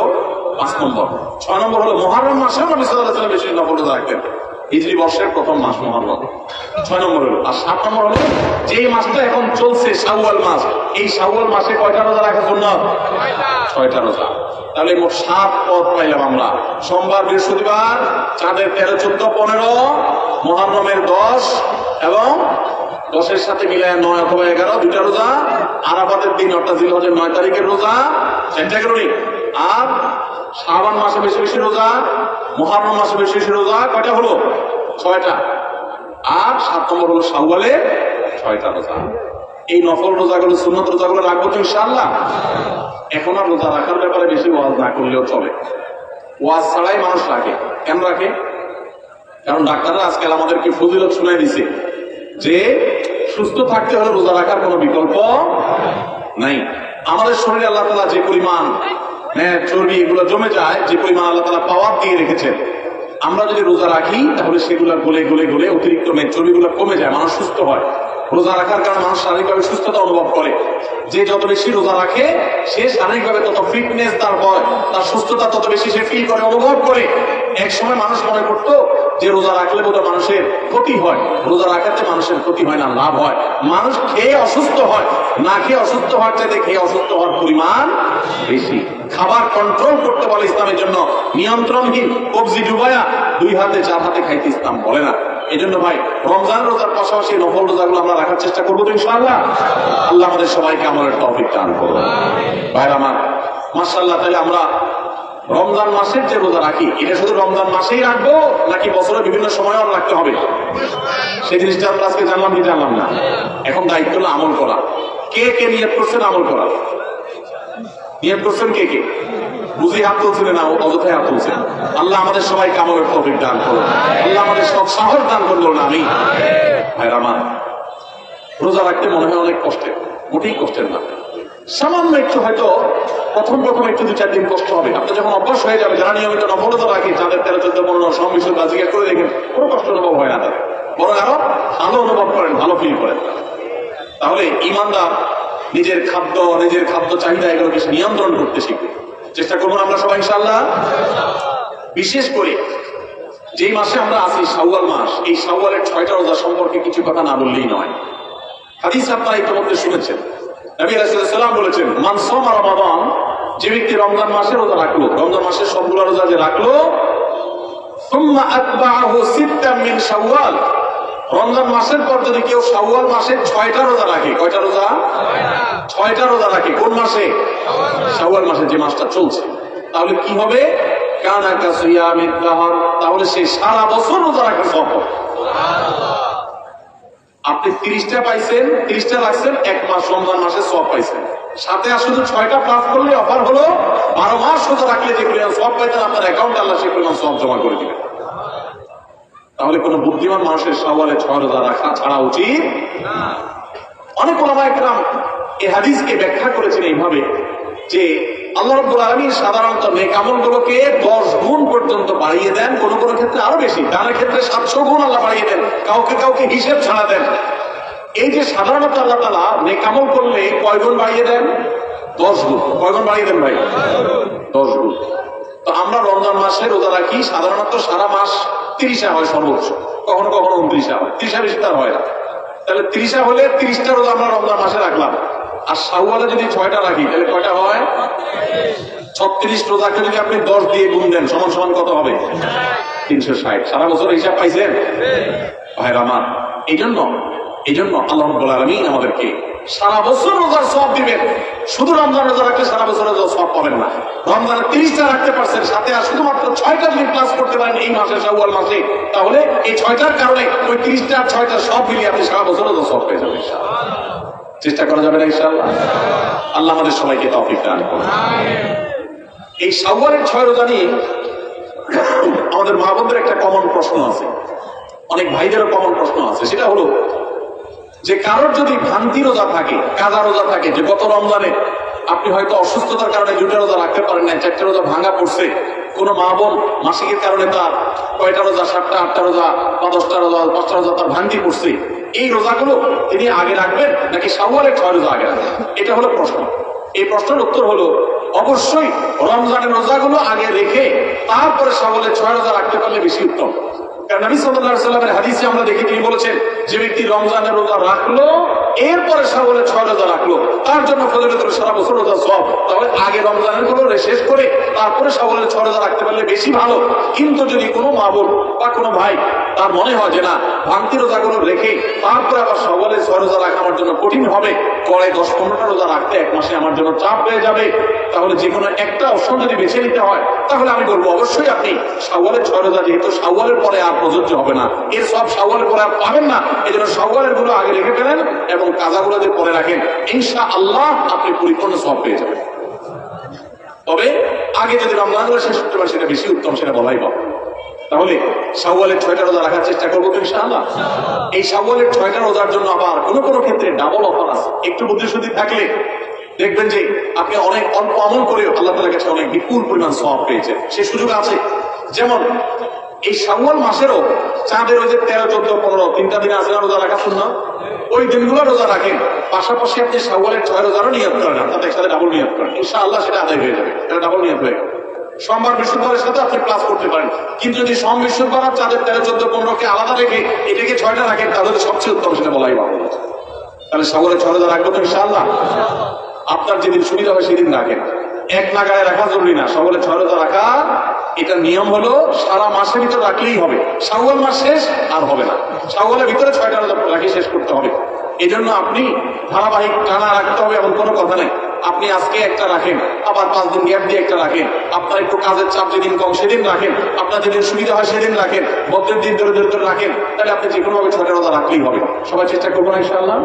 5 নম্বর। 6 নম্বর হলো মুহররম মাসে নবী সাল্লাল্লাহু আলাইহি ওয়াসাল্লাম বেশি নফল রোজা রাখতেন। হিজরি বর্ষের প্রথম মাস মুহররম, 6 নম্বর হলো। আর 7 নম্বর হলো যেই মাসটা এখন চলছে শাওয়াল মাস, এই শাওয়াল মাসে কয়টা রোজা রাখা সুন্নাত? 6টা রোজা। তাহলে মোট 7 পদ পাইলাম আমরা। সোমবার, বৃহস্পতিবার, চাঁদের 13, 14, 15, মুহররমের 10 এবং 10-এর সাথে মিলায় 9 অথবা 11, 2টা রোজা। আরাফাতের দিন অর্থাৎ জিলহজের 9 তারিখের রোজা, 4টা গেল। আর শাবান মাসে বেশি বেশি রোজা, মুহররম মাসে বেশি বেশি রোজা, কয়টা হলো? 6টা। আর 7 নম্বর হলো শাওয়ালে 6টা রোজা। এই নফল রোজাগুলো, সুন্নত রোজাগুলো রাখবো তো ইনশাআল্লাহ। এখন আর রোজা রাখার ব্যাপারে বেশি ওয়াজ না করলেও চলে। ওয়াজ ছাড়াই মানুষ রাখে। কেন রাখে? কারণ ডাক্তাররা আজকাল আমাদেরকে ফজিলত শুনাই দিছে যে সুস্থ থাকতে হলে রোজা রাখার কোনো বিকল্প নাই। আমাদের শরীরে আল্লাহ তাআলা যে পরিমাণ চর্বি এগুলো জমে যায়, যে পরিমাণ আল্লাহ তাআলা পাওয়ার দিয়ে রেখেছেন, আমরা যদি রোজা রাখি তাহলে সেগুলো গলে গলে গলে অতিরিক্ত চর্বিগুলো কমে যায়, মানুষ সুস্থ হয়। রোজা রাখার কারণে মানুষ শারীরিকভাবে সুস্থতা অনুভব করে। যে যত বেশি রোজা রাখে সে শারীরিকভাবে তত ফিটনেস তার হয়, তার সুস্থতা তত বেশি সে ফিল করে, অনুভব করে। এক সময় মানুষ মনে করতো যে রোজা রাখলে বোধহয় মানুষের ক্ষতি হয়। রোজা রাখাতে মানুষের ক্ষতি হয় না, লাভ হয়। মানুষ খেয়ে অসুস্থ হয়, না খেয়ে অসুস্থ হওয়ার চাইতে খেয়ে অসুস্থ হওয়ার পরিমাণ বেশি। খাবার কন্ট্রোল করতে বলে ইসলামের জন্য, নিয়ন্ত্রণহীন কবজি ডুবায়া 2 হাতে 4 হাতে খাইতে ইসলাম বলে না। এই জন্য ভাই রমজান রোজার পাশাপাশি নফল রোজাগুলো আমরা রাখার চেষ্টা করবো তো ইনশাআল্লাহ। আল্লাহ আমাদের সবাইকে আমলের তৌফিক দান করুন। ভাইরা আমার, মাশাআল্লাহ। তাহলে আমরা রমজান মাসের যে রোজা রাখি, এটা শুধু রমজান মাসেই রাখবো নাকি বছরের বিভিন্ন সময়ও রাখতে হবে? সেই জিনিসটা আমরা আজকে জানলাম কি জানলাম না? এখন দায়িত্ব হলো আমল করা। কে কে নিয়ত করছেন আমল করা? নিয়ত করছেন কে কে? বুঝি হাত তুলছিলেন না, অযথায় হাত তুলছেন। আল্লাহ আমাদের সবাইকে আমলের তৌফিক দান করুন। আল্লাহ আমাদের সব সাহস দান করলো না। আমি ভাইরা আমার, রোজা রাখতে মনে হয় অনেক কষ্টের, মোটেই কষ্টের না। সামান্য একটু হয়তো প্রথম একটু 2-4 দিন কষ্ট হবে। আপনি যখন অভ্যাস হয়ে যাবে, যারা নিয়মিত নফল রোজা রাখি, চাঁদের 13, 14, 15 সোম, বৃহস্পতিবার জিজ্ঞেস করে দেখেন, কোনো কষ্ট অনুভব হয় না তাদের, বরং আরো ভালো অনুভব করেন, ভালো ফিল করেন। তাহলে ইমানদার নিজের খাদ্য চাহিদা এগুলোকে নিয়ন্ত্রণ করতে শিখবে। চেষ্টা করবো আমরা সবাই ইনশাআল্লাহ। বিশেষ করে যেই মাসে আমরা আছি, শাওয়াল মাস, এই শাওয়ালের 6টা রোজা সম্পর্কে কিছু কথা না বললেই নয়। হাদিস আপনারা ইতিমধ্যে শুনেছেন। নবী রাসূলুল্লাহ সাল্লাল্লাহু আলাইহি ওয়াসাল্লাম বলেছেন, মান সামা রমাদান যে ব্যক্তি রমজান মাসে রোজা রাখলো, রমজান মাসের সবগুলো রোজা যে রাখলো, সুম্মা আতবাআহু সিত্তাম মিন শাওয়াল, রমজান মাসের পর যদি কেউ শাওয়াল মাসের 6টা রোজা রাখে, কয়টা রোজা? 6টা রোজা রাখে। কোন মাসে? শাওয়াল মাসে, যে মাসটা চলছে। তাহলে কি হবে? কানা কাসিয়ামিদ দাহর, তাহলে সে সারা বছর রোজা রাখার সওয়াব পাবে। আপনি 30টা পাইছেন, 30টা রাখছেন, এক মাস রমজান মাসে সওয়াব পাইছেন। সাথে আর শুধু 6টা প্লাস করলে অফার হলো 12 মাস রোজা রাখলে যে পরিমাণ সওয়াব পাইতেন আপনার অ্যাকাউন্টে আল্লাহ সেই পরিমাণ সওয়াব জমা করে দিবেন। তাহলে কোন বুদ্ধিমান মানুষের শাওয়ালে 6 রোজা রাখা ছাড়া উচিত না। অনেক ওলামায়ে কেরাম এই হাদিসকে ব্যাখ্যা করেছেন এইভাবে যে আল্লাহ রাব্বুল আলামিন সাধারণত নেক আমলগুলোকে 10 গুণ পর্যন্ত বাড়িয়ে দেন, কোন কোন ক্ষেত্রে আরো বেশি, দানের ক্ষেত্রে 700 গুণ আল্লাহ বাড়িয়ে দেন, কাউকে কাউকে হিসেব ছাড়া দেন। এই যে সাধারণত আল্লাহ তাআলা নেক আমল করলে কয় গুণ বাড়িয়ে দেন? 10 গুণ। কয় গুণ বাড়িয়ে দেন ভাই? 10 গুণ। তো আমরা রমজান মাসে রোজা রাখি, সাধারণত সারা মাস 30 হয় সর্বোচ্চ, কখনো কখনো 29 হয়, 30 বেশি তার হয় না। তাহলে 30 হলে 30টা রোজা আমরা রমজান মাসে রাখলাম, আর শাওয়ালে যদি 6টা রাখি তাহলে কয়টা হয়? 36 রোজাকে যদি আপনি 10 দিয়ে গুণ দেন সমান সমান কত হবে? 360। সারা বছর হিসাব পাইছেন ভাইরা আমার? এই জন্য আল্লাহ রাব্বুল আলামিন আমাদেরকে সারা বছর রোজার সওয়াব দিবেন। শুধু রমজান রোজা রাখলে সারা বছর রোজার সওয়াব পাবেন না। রমজানে 30টা রাখতে পারছেন, সাথে আর শুধুমাত্র 6টা যদি প্লাস করতে পারেন এই মাসে, শাওয়াল মাসে, তাহলে এই 6টার কারণে ওই 30টা আর 6টা সব মিলিয়ে আপনি সারা বছর রোজার সওয়াব পেয়ে যাবেন ইনশাআল্লাহ। চেষ্টা করা যাবে না ইনশাআল্লাহ? আল্লাহ আমাদের সবাইকে তৌফিক দান করুন। এই শাওয়ালের 6 রোজা নিয়ে আমাদের মা বোনদের একটা কমন প্রশ্ন আছে, অনেক ভাইদেরও কমন প্রশ্ন আছে। সেটা হলো যে কারোর যদি ভ্রান্তি রোজা থাকে, কাজা রোজা থাকে, যে গত রমজানে আপনি হয়তো অসুস্থতার কারণে 2টা রোজা রাখতে পারেন না, 4টা রোজা ভাঙা পড়ছে, কোন মা বোন মাসিকের কারণে তার কয়টা রোজা, 7টা 8টা রোজা বা 10টা রোজা 5টা রোজা তার ভ্রান্তি পড়ছে, এই রোজাগুলো তিনি আগে রাখবেন নাকি শাওয়ালের 6 রোজা আগে রাখবেন? এটা হলো প্রশ্ন। এই প্রশ্নের উত্তর হলো অবশ্যই রমজানের রোজাগুলো আগে রেখে তারপরে শাওয়ালের 6 রোজা রাখতে পারলে বেশি উত্তম। কারণ নবী সাল্লাল্লাহু আলাইহি ওয়াসাল্লামের হাদিসে আমরা দেখি তিনি বলেছেন, যে ব্যক্তি রমজানের রোজা রাখলো এরপরে শাওয়ালের 6 রোজা রাখলো তার জন্য ফজিলতের সারা বছর রোজা সওয়াব। তাহলে আগে রমজানের গুলো শেষ করে তারপরে শাওয়ালের 6 রোজা রাখতে পারলে বেশি ভালো। কিন্তু যদি কোনো মা বোন বা কোনো ভাই তার মনে হয় যে না ভাঙতি রোজাগুলো রেখে তারপরে আবার শাওয়ালের 6 রোজা রাখা আমার জন্য কঠিন হবে, পরে 10-15টা রোজা রাখতে এক মাসে আমার জন্য চাপ হয়ে যাবে, তাহলে যে কোনো একটা অপশন যদি বেছে নিতে হয় তাহলে আমি বলবো অবশ্যই আপনি শাওয়ালের 6 রোজা, যেহেতু শাওয়ালের পরে আর প্রযোজ্য হবে না, এর সব শাওয়ালের পরে আর পাবেন না, এই জন্য শাওয়ালের গুলো আগে রেখে ফেলেন এবং কাজাগুলো যে পরে রাখেন, ইনশাআল্লাহ আপনি পরিপূর্ণ সওয়াব পেয়ে যাবেন। তবে আগে যদি রমজান গুলো শেষ করতে পারে সেটা বেশি উত্তম, সেটা বলাই পাবো। তাহলে শাওয়ালের 6টা রোজা রাখার চেষ্টা করবো তো ইনশাআল্লাহ। এই শাওয়ালের 6টা রোজার জন্য আবার কোনো ক্ষেত্রে ডাবল অফার আছে। একটু বুদ্ধিশুদ্ধি থাকলে দেখবেন যে আপনি অনেক অল্প আমল করে আল্লাহ তাআলার কাছে অনেক বিপুল পরিমাণ সওয়াব পেয়েছেন, সে সুযোগ আছে। যেমন এই শাওয়াল মাসেরও চাঁদের ওই যে 13, 14, 15 3টা দিন আছে না রোজা রাখা সুন্নাত, ওই দিনগুলো রোজা রাখেন, পাশাপাশি আপনি শাওয়ালের 6 রোজারও নিয়ত করেন, আপনার একসাথে ডাবল নিয়ত করেন, ইনশাআল্লাহ সেটা আদায় হয়ে যাবে। এটা ডাবল নিয়ত হয়ে গেল। সোমবার বৃহস্পতিবারের সাথে আপনি প্লাস করতে পারেন, কিন্তু যদি সোম বৃহস্পতিবার আর চাঁদের 13, 14, 15কে আলাদা রেখে এটাকে 6টা রাখেন তাহলে সবচেয়ে উত্তম, সেটা বলাই ভালো। তাহলে শাওয়ালের 6 রোজা রাখবো তো ইনশাআল্লাহ। আপনার যেদিন সুবিধা হয় সেদিন রাখেন, এক নাগাড়ে রাখা জরুরি না। শাওয়ালের 6 রোজা রাখা এটা নিয়ম হলো সারা মাসের ভিতর রাখলেই হবে, শাওয়াল মাস শেষ আর হবে না, শাওয়ালের ভিতরে 6টা রোজা রাখি শেষ করতে হবে। এই জন্য আপনি ধারাবাহিক টানা রাখতে হবে এমন কোনো কথা নেই। আপনি আজকে একটা রাখেন, আবার 5 দিন গ্যাপ দিয়ে একটা রাখেন, আপনার একটু কাজের চাপ যেদিন কম সেদিন রাখেন, আপনার যেদিন সুবিধা হয় সেদিন রাখেন, বদ্ধের দিন ধরে রাখেন, তাহলে আপনি যে কোনো ভাবে 6টা রোজা রাখলেই হবে। সবাই চেষ্টা করবো না ইনশাআল্লাহ?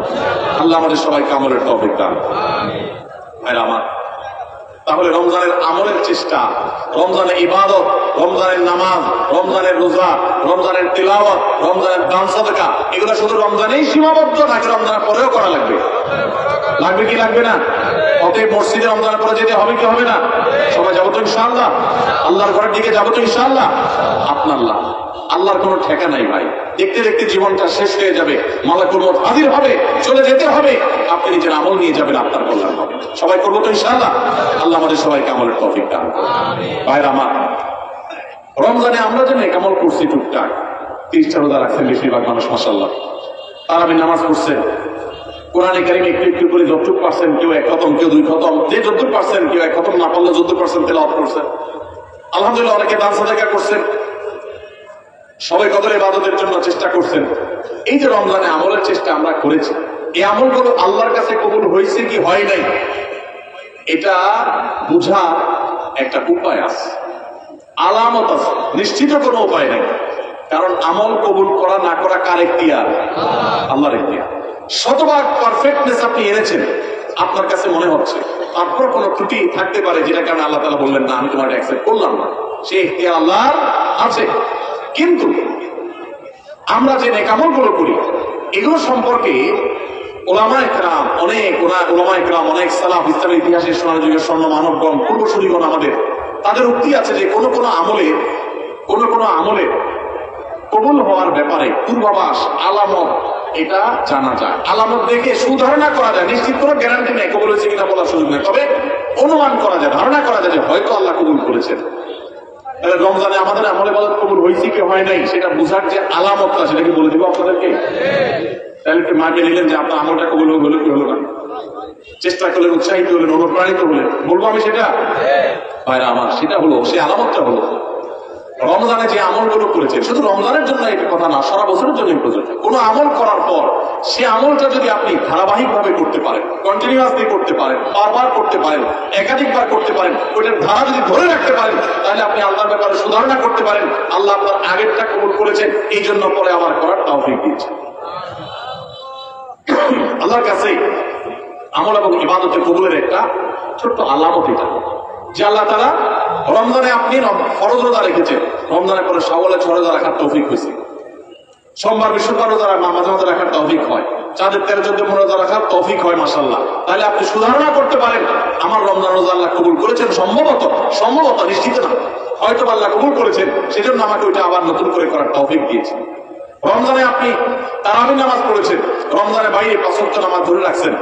আল্লাহ আমাদের সবাইকে আমলের তৌফিক দান করুন। আমার তাহলে রমজানের আমলের চেষ্টা, রমজানের ইবাদত, রমজানের নামাজ, রমজানের রোজা, রমজানের তিলাওয়াত, রমজানের দান সাদকা, এগুলো শুধু রমজানেই সীমাবদ্ধ নাকি রমজানের পরেও করা লাগবে? লাগবে কি লাগবে না? অতএব মসজিদে রমজানের পরে যেতে হবে কি হবে না? সবাই যাবো তো ইনশাআল্লাহ? আল্লাহর ঘরের দিকে যাবো তো ইনশাআল্লাহ? আপনার আল্লাহর কোনো ঠেকা নাই ভাই, দেখতে দেখতে জীবনটা শেষ হয়ে যাবে, মালাকুল মউত হাজির হবে, চলে যেতে হবে, আপনি নিজের আমল নিয়ে যাবেন, আপনার কল্যাণ হবে। সবাই করবো তো ইনশাআল্লাহ? আল্লাহ আমাদের সবাইকে আমলের তৌফিক দান করুন। ভাইরা আমার, রমজানে আমরা যে নেক আমল করছি টুকটাক, 30টা রোজা রাখছেন বেশিরভাগ মানুষ মাশাআল্লাহ, তারাবি নামাজ পড়ছেন, কোরআনে কারিম একটু একটু করে যতটুকু পারছেন, কেউ 1 খতম, কেউ 2 খতম, যে যতটুকু পারছেন, কেউ 1 খতম না পারলে 14% তেলাওয়াত করছেন। আলহামদুলিল্লাহ, অনেকে দান সাদাকা করছেন, সবাই কদর ইবাদতের জন্য চেষ্টা করছেন। এই যে রমজানে আমলের চেষ্টা আমরা করেছি, এই আমলগুলো আল্লাহর কাছে কবুল হয়েছে কি হয় নাই, এটা বোঝা একটা উপায় আছে, আলামত আছে, নিশ্চিত কোনো উপায় নেই। কারণ আমল কবুল করা না করা কার এখতিয়ার? আল্লাহর এখতিয়ার। শতভাগ পারফেক্টনেস আপনি এনেছেন, আপনার কাছে মনে হচ্ছে, তারপর কোনো ত্রুটি থাকতে পারে, যেটা কারণে আল্লাহ তাআলা বললেন না, আমি তোমার অ্যাকসেপ্ট করলাম না। সেই এখতিয়ার আল্লাহর আছে। কিন্তু আমরা যে নেক আমলগুলো করি, এগুলো সম্পর্কে ওলামায়ে কেরাম অনেক সালাফ, ইসলামের ইতিহাসের সোনার যুগের স্বর্ণ মানবগণ, পূর্বসূরীগণ আমাদের, তাদের উক্তি আছে যে কোন কোন আমলে কবুল হওয়ার ব্যাপারে পূর্বাভাস, আলামত, এটা জানা যায়। আলামত দেখে সুধারণা করা যায়, নিশ্চিত কোনো গ্যারান্টি নেই কবুল হয়েছে কিনা বলার সুযোগ নেই, তবে অনুমান করা যায়, ধারণা করা যায় যে হয়তো আল্লাহ কবুল করেছেন। তাহলে রমজানে আমাদের আমলে ইবাদত কবুল হয়েছে কি হয় নাই, সেটা বোঝার যে আলামতটা, সেটা কি বলে দিব আপনাদেরকে? তাহলে কি মাকে নিলেন যে আপনার আমলটা কবুল হলো কি হলো না, চেষ্টা করলেন, উৎসাহিত হলেন, অনুপ্রাণিত হলেন, বলবো আমি সেটা? ভাইরা আমার, সেটা হলো, সেই আলামতটা হলো রমজানে যে আমলগুলো করেছে, শুধু রমজানের জন্য এটা কথা না, সারা বছরের জন্য প্রযোজ্য। কোন আমল করার পর সে আমলটা যদি আপনি ধারাবাহিক ভাবে করতে পারেন, কন্টিনিউয়াসলি করতে পারেন, বারবার করতে পারেন, একাধিকবার করতে পারেন, ওইটার ধারা যদি ধরে রাখতে পারেন, তাহলে আপনি আল্লাহর ব্যাপারে সুধারণা করতে পারেন, আল্লাহ আপনার আগেরটা কবুল করেছেন, এই জন্য পরে আবার করার তৌফিক দিয়েছেন। আল্লাহর কাছে আমল এবং ইবাদতের কবুলের একটা ছোট্ট আলামত এটা, যে আল্লাহ তাআলা রমজানে আপনি ফরজ রোজা রেখেছেন, রমজানের পরে শাওয়ালে 6 রোজা রাখার তৌফিক হয়েছে, সোমবার বৃহস্পতিবার রোজা মাঝে মাঝে রাখার তৌফিক হয়, চাঁদের 13-14 রোজা রাখার তৌফিক হয়, মাশাআল্লাহ। তাহলে আপনি সুধারণা করতে পারেন, আমার রমজান রোজা আল্লাহ কবুল করেছেন, সম্ভবত নিশ্চিত না, হয়তো আল্লাহ কবুল করেছেন, সেজন্য আমাকে ওইটা আবার নতুন করে করার তৌফিক দিয়েছেন। রমজানে আপনি তারাবির নামাজ পড়েছেন, রমজানের বাইরে 5 ওয়াক্ত নামাজ ধরে রাখছেন,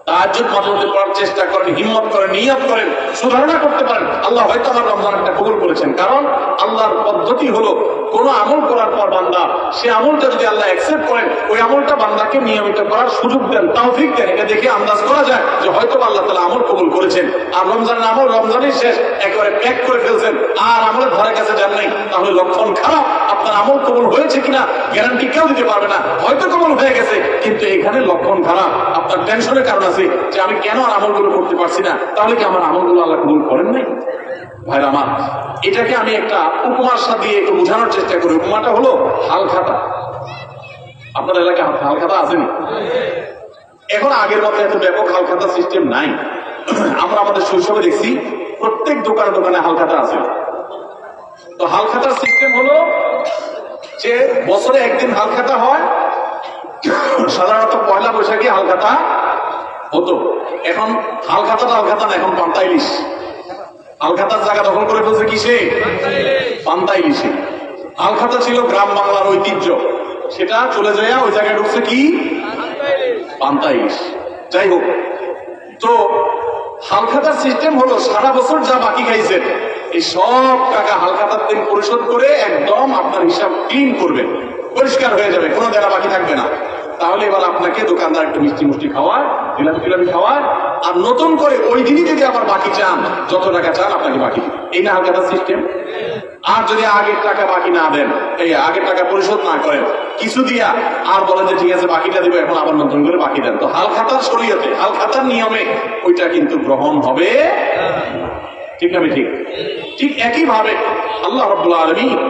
তাহাজ্জুদ মাঝে মধ্যে পড়ার চেষ্টা করেন, হিম্মত করেন, নিয়ত করেন, সুধারণা করতে পারেন, আল্লাহ হয়তো আমার রমজানটা কবুল করেছেন। কারণ আল্লাহর পদ্ধতি হলো, কোন আমল করার পর বান্দা সে আমলটা যদি আল্লাহ অ্যাকসেপ্ট করেন, ওই আমলটা বান্দাকে নিয়মিত করার সুযোগ দেন, তৌফিক দেন। এটা দেখে আন্দাজ করা যায় যে হয়তো আল্লাহ তাআলা আমল কবুল করেছেন। আর রমজানের আমল রমজানই শেষ, একেবারে প্যাক করে ফেলছেন, আর আমলের ধারে কাছে যান নাই, তাহলে লক্ষণ খারাপ। আপনার আমল কবুল হয়েছে কিনা গ্যারান্টি কেউ দিতে পারবে না, হয়তো কবুল হয়ে গেছে, কিন্তু এখানে লক্ষণ খারাপ। আপনার টেনশনের কারণ আছে যে আমি কেন আর আমলগুলো করতে পারছি না, তাহলে কি আমার আমলগুলো আল্লাহ কবুল করেন নাই? ভাইরা আমার, এটাকে আমি একটা উপমার সাথে দিয়ে একটু বোঝানোর চেষ্টা করি। উপমাটা হলো হালখাতা। আপনার এলাকায় হালখাতা আসেনি? এখন আগের মতো এত ব্যাপক হালখাতা সিস্টেম নাই। আমরা আমাদের শৈশবে দেখছি প্রত্যেক দোকানে দোকানে হালখাতা আছে। তো হালখাতার সিস্টেম হলো যে বছরে একদিন হালখাতা হয়, সাধারণত পয়লা বৈশাখে হালখাতা হতো। এখন হালখাতা না, এখন পান্তা ইলিশ। হালখাতার জায়গা দখল করে ফেলছে কিসে? পান্তা ইলিশে। হালখাতা ছিল গ্রাম বাংলার ঐতিহ্য, সেটা চলে যায় ওই জায়গায় ঢুকছে কি? পান্তা ইলিশ। যাই হোক, তো হালখাতার সিস্টেম হলো সারা বছর যা বাকি খাইছেন, এই সব টাকা হালখাতার দিন পরিশোধ করে একদম আপনার হিসাব ক্লিন করবেন, পরিষ্কার হয়ে যাবে, কোনো দেনা বাকি থাকবে না। তাহলে এবার আপনাকে দোকানদার একটু মিষ্টি খাওয়ায়, জিলাপি খাওয়ায়, আর নতুন করে ওই দিনই যদি আবার বাকি চান, যত টাকা চান আপনাকে বাকি দিন। এই না হালখাতার সিস্টেম? আর যদি আগের টাকা বাকি না দেন, এই আগের টাকা পরিশোধ না করেন, কিছু দিয়া আর বলেন যে ঠিক আছে বাকিটা দিব, এখন আবার নতুন করে বাকি দেন, তো হালখাতার শরীয়তে, হালখাতার নিয়মে ওইটা কিন্তু গ্রহণ হবে। ঠিক না? ঠিক একই ভাবে আল্লাহ রাব্বুল আলামিন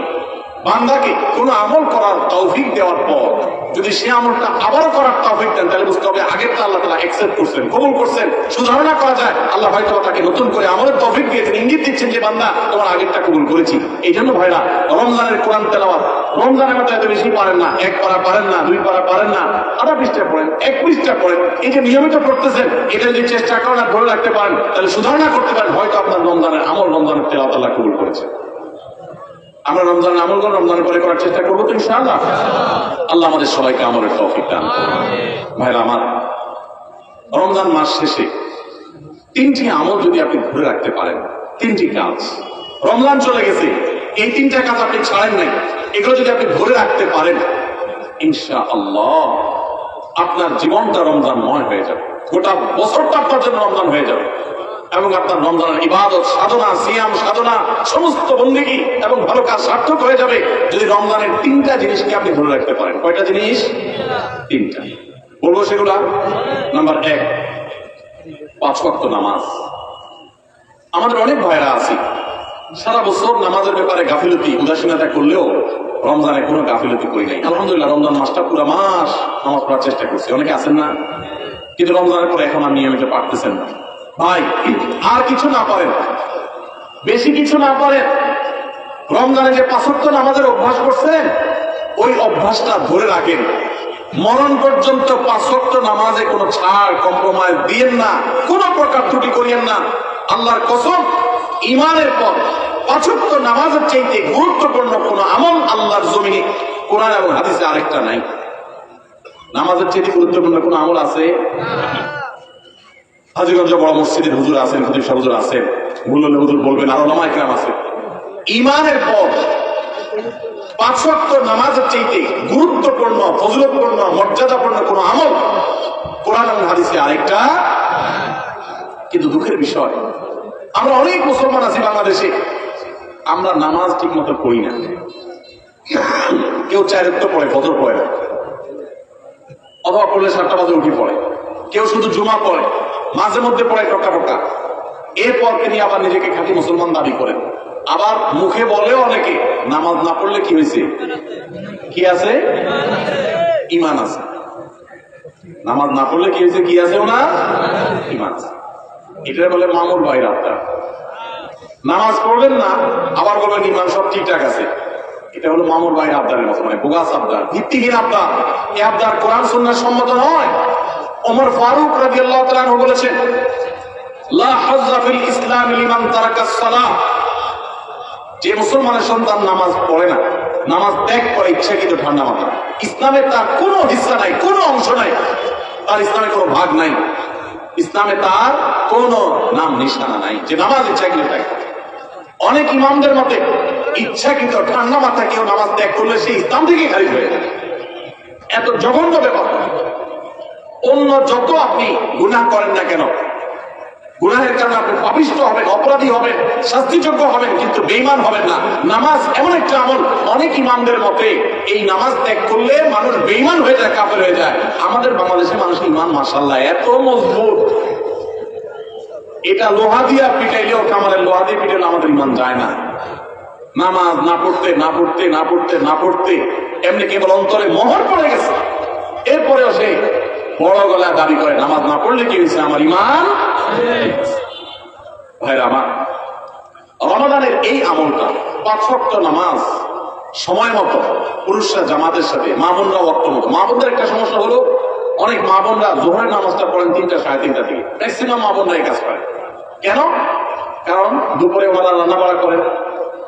বান্দাকে কোন আমল করার তৌফিক দেওয়ার পর যদি সে আমলটা আবারও করার তৌফিক দেন, তাহলে বুঝতে হবে আগেরটা আল্লাহ তাআলা অ্যাকসেপ্ট করছেন, কবুল করছেন। সুধারণা করা যায় আল্লাহ হয়তো তাকে নতুন করে আমলের তৌফিক দিয়েছেন, ইঙ্গিত দিচ্ছেন যে বান্দা তোমার আগেরটা কবুল করেছি। এই জন্য ভাইরা, রমজানের কোরআন তেলাওয়াত, রমজানের মতো এত বেশি পারেন না, 1 পারা পারেন না, 2 পারা পারেন না, আধা পৃষ্ঠা পড়েন, 1 পৃষ্ঠা পড়েন, এই যে নিয়মিত করতেছেন, এটা যদি চেষ্টা করেন আর ধরে রাখতে পারেন, তাহলে সুধারণা করতে পারেন হয়তো আপনার রমজানের তেলাওয়াত আল্লাহ কবুল করেছে। আমরা রমজানের আমলগুলো রমজানের পরে করার চেষ্টা করবো তো ইনশাআল্লাহ। আল্লাহ আমাদের সবাইকে আমলের তৌফিক দান করুন। ভাইরা আমার, রমজান মাস শেষে 3টি আমল যদি আপনি ধরে রাখতে পারেন, 3টি কাজ, রমজান চলে গেছে, এই 3টা কাজ আপনি ছাড়েন নাই, এগুলো যদি আপনি ধরে রাখতে পারেন, ইনশাআল্লাহ আপনার জীবনটা রমজানময় হয়ে যাবে, গোটা বছরটা আপনার জন্য রমজান হয়ে যাবে, এবং আপনার রমজানের ইবাদত সাধনা, সিয়াম সাধনা, সমস্ত বন্দেগী এবং ভালো কাজ সার্থক হয়ে যাবে যদি রমজানের তিনটা জিনিসকে আপনি ধরে রাখতে পারেন। কয়টা জিনিস? তিনটা। বলবো সেগুলা। নাম্বার 1, 5 ওয়াক্ত নামাজ। আমাদের অনেক ভাইরা আছে সারা বছর নামাজের ব্যাপারে গাফিলতি উদাসীনতা করলেও রমজানে কোনো গাফিলতি করি নাই। আলহামদুলিল্লাহ রমজান মাসটা পুরো মাস নামাজ পড়ার চেষ্টা করছি। অনেকে আছেন না, কিন্তু রমজানের পরে এখন আর নিয়মিত পারতেছেন না। ভাই, আর কিছু না পারেন, বেশি কিছু না পারেন, রমজানে যে 5 ওয়াক্ত নামাজের অভ্যাস করছেন ওই অভ্যাসটা ধরে রাখেন। মরণ পর্যন্ত 5 ওয়াক্ত নামাজে কোনো ছাড় কম্প্রোমাইজ দিয়েন না, কোনো প্রকার ত্রুটি করিয়েন না। আল্লাহর কসম, ইমানের পর 5 ওয়াক্ত নামাজের চাইতে গুরুত্বপূর্ণ কোন আমল আল্লাহর জমিনে কোরআন এবং হাদিসে আরেকটা নাই। নামাজের চাইতে গুরুত্বপূর্ণ কোন আমল আছে? হাজীগঞ্জ বড় মসজিদের হুজুর আছেন, হুজুর সাহেব হুজুর আছেন, মুল্লা হুজুর বলবেন, আর ওলামা ইকরাম আছে। ইমানের পর 5 ওয়াক্ত নামাজের চাইতে গুরুত্বপূর্ণ, ফজিলতপূর্ণ, মর্যাদাপূর্ণ কোন আমল কোরআন এবং হাদিসে আরেকটা। কিন্তু দুঃখের বিষয়, আমরা অনেক মুসলমান আছি বাংলাদেশে, আমরা নামাজ ঠিক মতো পড়ি না। কেউ 4 ওয়াক্ত পড়ে, ফজর পড়ে না, অথবা পড়লে 7টা বাজে উঠি পড়ে। কেউ শুধু জুমা পড়ে, মাঝে মধ্যে পড়ে টকা টকা। এরপর তিনি আবার নিজেকে খাঁটি মুসলমান দাবি করেন। আবার মুখে বলেও অনেকে নামাজ না পড়লে কি হয়েছে? কি আছে? ইমান আছে। নামাজ না পড়লে কি হয়েছে? কি আছে? ওনার ইমান আছে। এটা বলে মামুর ভাইরা, আপনার নামাজ পড়বেন না, আবার বলবেন ইমান সব ঠিকঠাক আছে। এটা হলো মামুর ভাইরা আবদারের মতো, মানে বোগাস আবদার, ভিত্তিহীন আবদার। এই আবদার কোরআন সুন্নাহর সম্মত নয়। ওমর ফারুক রাদিয়াল্লাহু তাআলা আনহু বলেছেন, লা হাজ্জা ফিল ইসলাম লিমান তারাকাস সালাহ। যে মুসলমানের সন্তান নামাজ পড়ে না, নামাজ ত্যাগ করে ইচ্ছাকৃত ঠান্ডা মাথা, ইসলামে তার কোনো হিস্সা নাই, কোনো অংশ নাই, তার ইসলামে কোনো ভাগ নাই, ইসলামে তার কোনো নাম নিশানা নাই যে নামাজ ইচ্ছাকৃত ত্যাগ করে। অনেক ইমামদের মতে ইচ্ছাকৃত ঠান্ডা মাথা কেউ নামাজ ত্যাগ করলে সে ইসলাম থেকে খারিজ হয়ে যায়। এত জঘন্য ব্যাপার। অন্য যত আপনি গুনাহ করেন না কেন, গুনাহের কারণে আপনি পাপিষ্ঠ হবেন, অপরাধী হবেন, শাস্তিযোগ্য হবেন, কিন্তু বেঈমান হবেন না। নামাজ এমন একটা আমল, অনেক ইমামদের মতে এই নামাজ ত্যাগ করলে মানুষ বেঈমান হয়ে যায়, কাফের হয়ে যায়। আমাদের বাংলাদেশের মানুষের ইমান মাশাআল্লাহ এত মজবুত, এটা লোহা দিয়া পিটাইলেও, কামারের লোহা দিয়ে পিটাইলেও আমাদের ইমান যায় না। নামাজ না পড়তে না পড়তে না পড়তে না পড়তে এমনি কেবল অন্তরে মোহর পড়ে গেছে, এরপরেও সে বড় গলায় দাবি করে নামাজ না পড়লে কি হয়েছে? আমার ইমান। ভাইরা আমার, রমাদানের এই আমলটা 5 ওয়াক্ত নামাজ সময় মতো পুরুষরা জামাতের সাথে, মা বোনরা ওয়াক্ত মতো। মা বোনদের একটা সমস্যা হলো, অনেক মা বোনরা জোহরের নামাজটা পড়েন 3টা সাড়ে 3টা থেকে। ম্যাক্সিমাম মা বোনরা এই কাজ করে। কেন? কারণ দুপুরে ওনারা রান্না বাড়া করেন,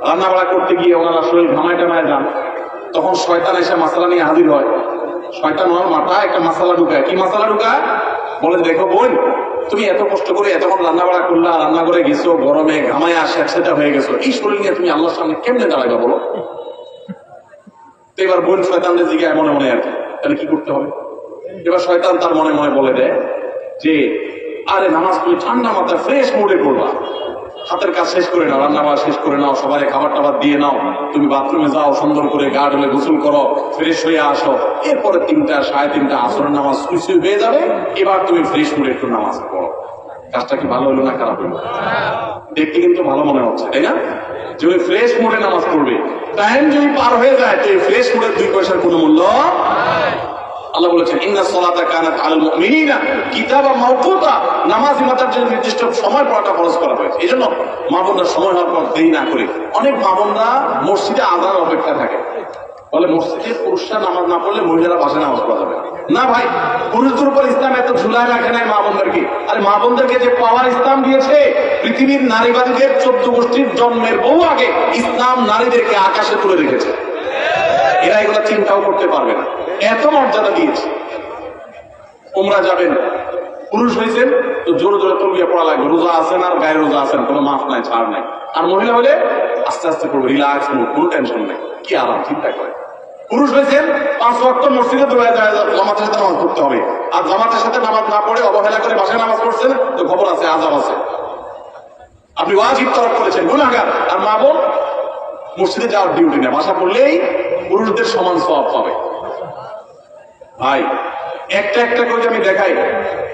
রান্না বাড়া করতে গিয়ে ওনারা শরীর ঘামায় টামায় যান, তখন শয়তান এসে মশলা নিয়ে হাজির হয়। শয়তান ওনার মাথায় একটা মশলা ঢুকায়। কি মশলা ঢুকায়? বলে, দেখো বোন, তুমি এত কষ্ট করে এতক্ষণ রান্না বাড়া করলা, রান্না করে গেছো, গরমে ঘামায় স্যাঁতস্যাঁতে হয়ে গেছো, এই শরীর নিয়ে তুমি আল্লাহর সামনে কেমনে দাঁড়াইবা বলো? তো এবার বোন শয়তানদের দিকে মনে মনে আর কি, তাহলে কি করতে হবে? এবার শয়তান তার মনে মনে বলে দেয় যে, আরে নামাজ তুমি ঠান্ডা মাথায় ফ্রেশ মুডে করবা, হাতের কাজ শেষ করে নাও, রান্না বাড়া শেষ করে নাও, সবাই খাবার টাবার দিয়ে নাও, তুমি বাথরুমে যাও, সুন্দর করে গা ঢেলে গোসল করো, ফ্রেশ হয়ে আসো, এরপরে 3টা সাড়ে 3টা আসরের নামাজ সুইসি হয়ে যাবে, এবার তুমি ফ্রেশ মুডে একটু নামাজ পড়ো। কাজটা কি ভালো হলো না খারাপ হলো? দেখতে কিন্তু ভালো মনে হচ্ছে, তাই না? যে ওই ফ্রেশ মুডে নামাজ পড়বে, টাইম যদি পার হয়ে যায় তো এই ফ্রেশ মুডের 2 পয়সার কোনো মূল্য। আল্লাহ বলেছেন, ইন্না সলাতা কানাত আলাল মুমিনিনা কিতাবাম মাওকুতা, নামাজ ইমাতার জন্য নির্দিষ্ট সময় পড়াটা ফরজ করা হয়েছে। এই জন্য মা বোনরা সময় হওয়ার পর দেরি না করে, অনেক মা বোনরা মসজিদে আজানের অপেক্ষা থাকে, বলে মসজিদে পুরুষরা নামাজ না পড়লে মহিলারা বাসায় নামাজ পড়া যাবে না। ভাই, পুরুষদের উপর ইসলাম এত ঝুলায় রাখে নাই মা বোনদেরকে। আরে মা বোনদেরকে যে পাওয়ার ইসলাম দিয়েছে, পৃথিবীর নারীবাদীদের 14 গোষ্ঠীর জন্মের বহু আগে ইসলাম নারীদেরকে আকাশে তুলে রেখেছে। এরা এগুলো চিন্তাও করতে পারবে না, এত মর্যাদা দিয়েছে। উমরা যাবেন, পুরুষ হয়েছেন তো জোরে জোরে তলবিয়া পড়া লাগবে, রোজা আছেন আর গায়ে রোজা আছেন, কোনো মাফ নাই, ছাড় নাই। আর মহিলা হলে আস্তে আস্তে পড়বে, রিল্যাক্স, কোনো টেনশন নেই, কি আরাম, চিন্তা করে। পুরুষ হয়েছেন 5 ওয়াক্ত মসজিদে দৌড়ায় যায় জামাতের সাথে নামাজ পড়তে হবে, আর জামাতের সাথে নামাজ না পড়ে অবহেলা করে বাসায় নামাজ পড়ছেন তো খবর আছে, আযাব আছে, আপনি ওয়াজিব তরক করেছেন, গুনাহগার। আর মা বোন মসজিদে যাওয়ার ডিউটি নেই, বাসা পড়লেই পুরুষদের সমান সওয়াব পাবে। ভাই একটা একটা করে আমি দেখাই,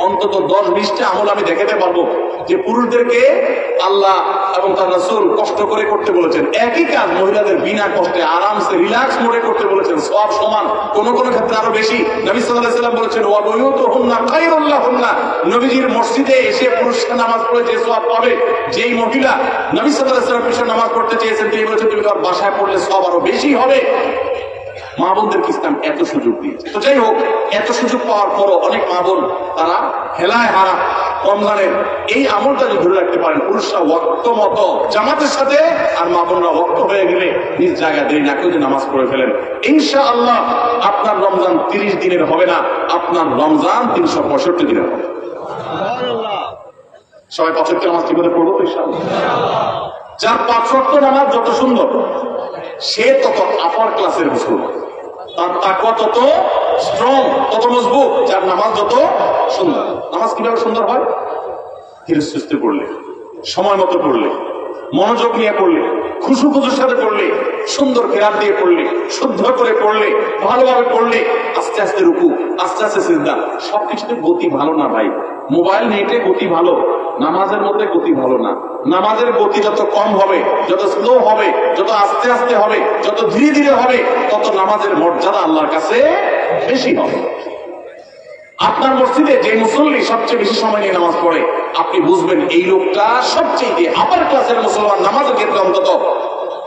অন্তত 10-20টা আমল আমি দেখাতে পারবো যে পুরুষদেরকে আল্লাহ এবং তার রাসূল কষ্ট করে করতে বলেছেন, একই কাজ মহিলাদের বিনা কষ্টে আরামসে রিল্যাক্স মোডে করতে বলেছেন, সওয়াব সমান, কোন কোন ক্ষেত্রে আরো বেশি। নবী সাল্লাল্লাহু আলাইহি ওয়াসাল্লাম বলেছেন ওয়া বুয়ুতুহুন্না খায়রুল লাহুন্না, নবীজির মসজিদে এসে পুরুষরা নামাজ পড়ে যে সওয়াব পাবে, যেই মহিলা নবী সাল্লাল্লাহু আলাইহি ওয়াসাল্লাম পিছনে নামাজ পড়তে চেয়েছেন তিনি বলেছেন তুমি তোমার বাসায় পড়লে সওয়াব আরো বেশি হবে। মা বোনদেরকে ইসলাম এত সুযোগ দিয়েছে। তো যাই হোক, এত সুযোগ পাওয়ার পরও অনেক মা বোন তারা হেলায় হারা রমজানের এই আমলটা যদি ধরে রাখতে পারেন, পুরুষরা ওয়াক্ত মতো জামাতের সাথে আর মা বোনরা ওয়াক্ত হয়ে গেলে নিজ জায়গায় দেরি না করে নামাজ পড়ে ফেলেন, ইনশাআল্লাহ আপনার রমজান 30 দিনের হবে না, আপনার রমজান 365 দিনের হবে। সবাই 65 নামাজ কি করে পড়বো তো ইনশাআল্লাহ। যার 5 ওয়াক্ত নামাজ যত সুন্দর সে তত আপার ক্লাসের মুসলমান, তার তাকওয়া তত স্ট্রং, তত মজবুত, যার নামাজ যত সুন্দর। নামাজ কিভাবে সুন্দর হয়? ধীরে সুস্থে পড়লে, সময় মতো পড়লে, মনোযোগ নিয়ে পড়লে, খুশু খুশুর সাথে পড়লে, সুন্দর কেরাত দিয়ে পড়লে, শুদ্ধ করে পড়লে, ভালোভাবে পড়লে, আস্তে আস্তে রুকু, আস্তে আস্তে সিজদা। সবকিছুতে গতি ভালো না ভাই, মোবাইল নেটে গতি ভালো, নামাজের মধ্যে গতি ভালো না। নামাজের গতি যত কম হবে, যত স্লো হবে, যত আস্তে আস্তে হবে, যত ধীরে ধীরে হবে, তত নামাজের মর্যাদা আল্লাহর কাছে বেশি হবে। আপনার মসজিদে যে মুসল্লি সবচেয়ে বেশি সময় নিয়ে নামাজ পড়ে, আপনি বুঝবেন এই লোকটা সবচেয়ে আপার ক্লাসের মুসলমান। নামাজের ক্ষেত্রে অন্তত,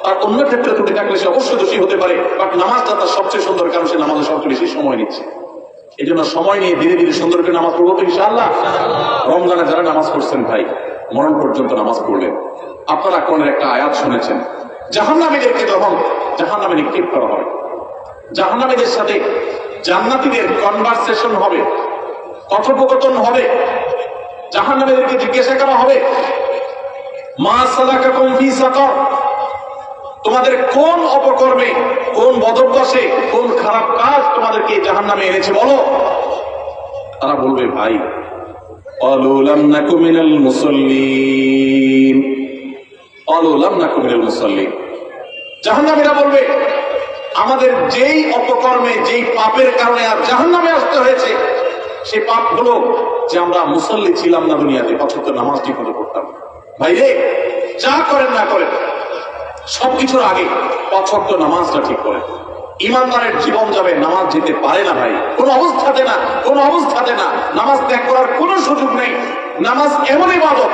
তার অন্য ক্ষেত্রে ত্রুটি থাকলে সে অবশ্যই দোষী হতে পারে, বাট নামাজটা তার সবচেয়ে সুন্দর, কারণ সে নামাজে সবচেয়ে বেশি সময় নিচ্ছে। এই জন্য সময় নিয়ে ধীরে ধীরে সুন্দর করে নামাজ পড়বো তো ইনশাআল্লাহ। রমজানে যারা নামাজ পড়ছেন ভাই, মরণ পর্যন্ত নামাজ পড়লেন। আপনারা কোরআনের একটা আয়াত শুনেছেন, জাহান্নামীদেরকে যখন জাহান্নামে নিক্ষেপ করা হবে, জাহান্নামীদের সাথে জান্নাতীদের কনভারসেশন হবে, কথোপকথন হবে, জাহান্নামীদেরকে জিজ্ঞাসা করা হবে মা সালাকাকুম ফি সাকার, তোমাদের কোন অপকর্মে, কোন বদভ্যাসে, কোন খারাপ কাজ তোমাদেরকে জাহান্নামে এনেছে বলো। তারা বলবে ভাই ক্বালু লাম নাকু মিনাল মুসাল্লিন, ক্বালু লাম নাকু মিনাল মুসাল্লিন। জাহান্নামীরা বলবে আমাদের যেই অপকর্মে, যেই পাপের কারণে আর জাহান্নামে আসতে হয়েছে, সেই পাপ হলো যে আমরা মুসল্লি ছিলাম না দুনিয়াতে, অথচ নামাজ ঠিক মতো পড়তাম। ভাই রে, যা করেন না করেন, সবকিছুর আগে 5 ওয়াক্ত নামাজটা ঠিক করেন। ইমানদারের জীবন যাবে, নামাজ যেতে পারে না ভাই, কোন অবস্থাতে না, কোন অবস্থাতে না। নামাজ ত্যাগ করার কোন সুযোগ নেই। নামাজ এমন ইবাদত,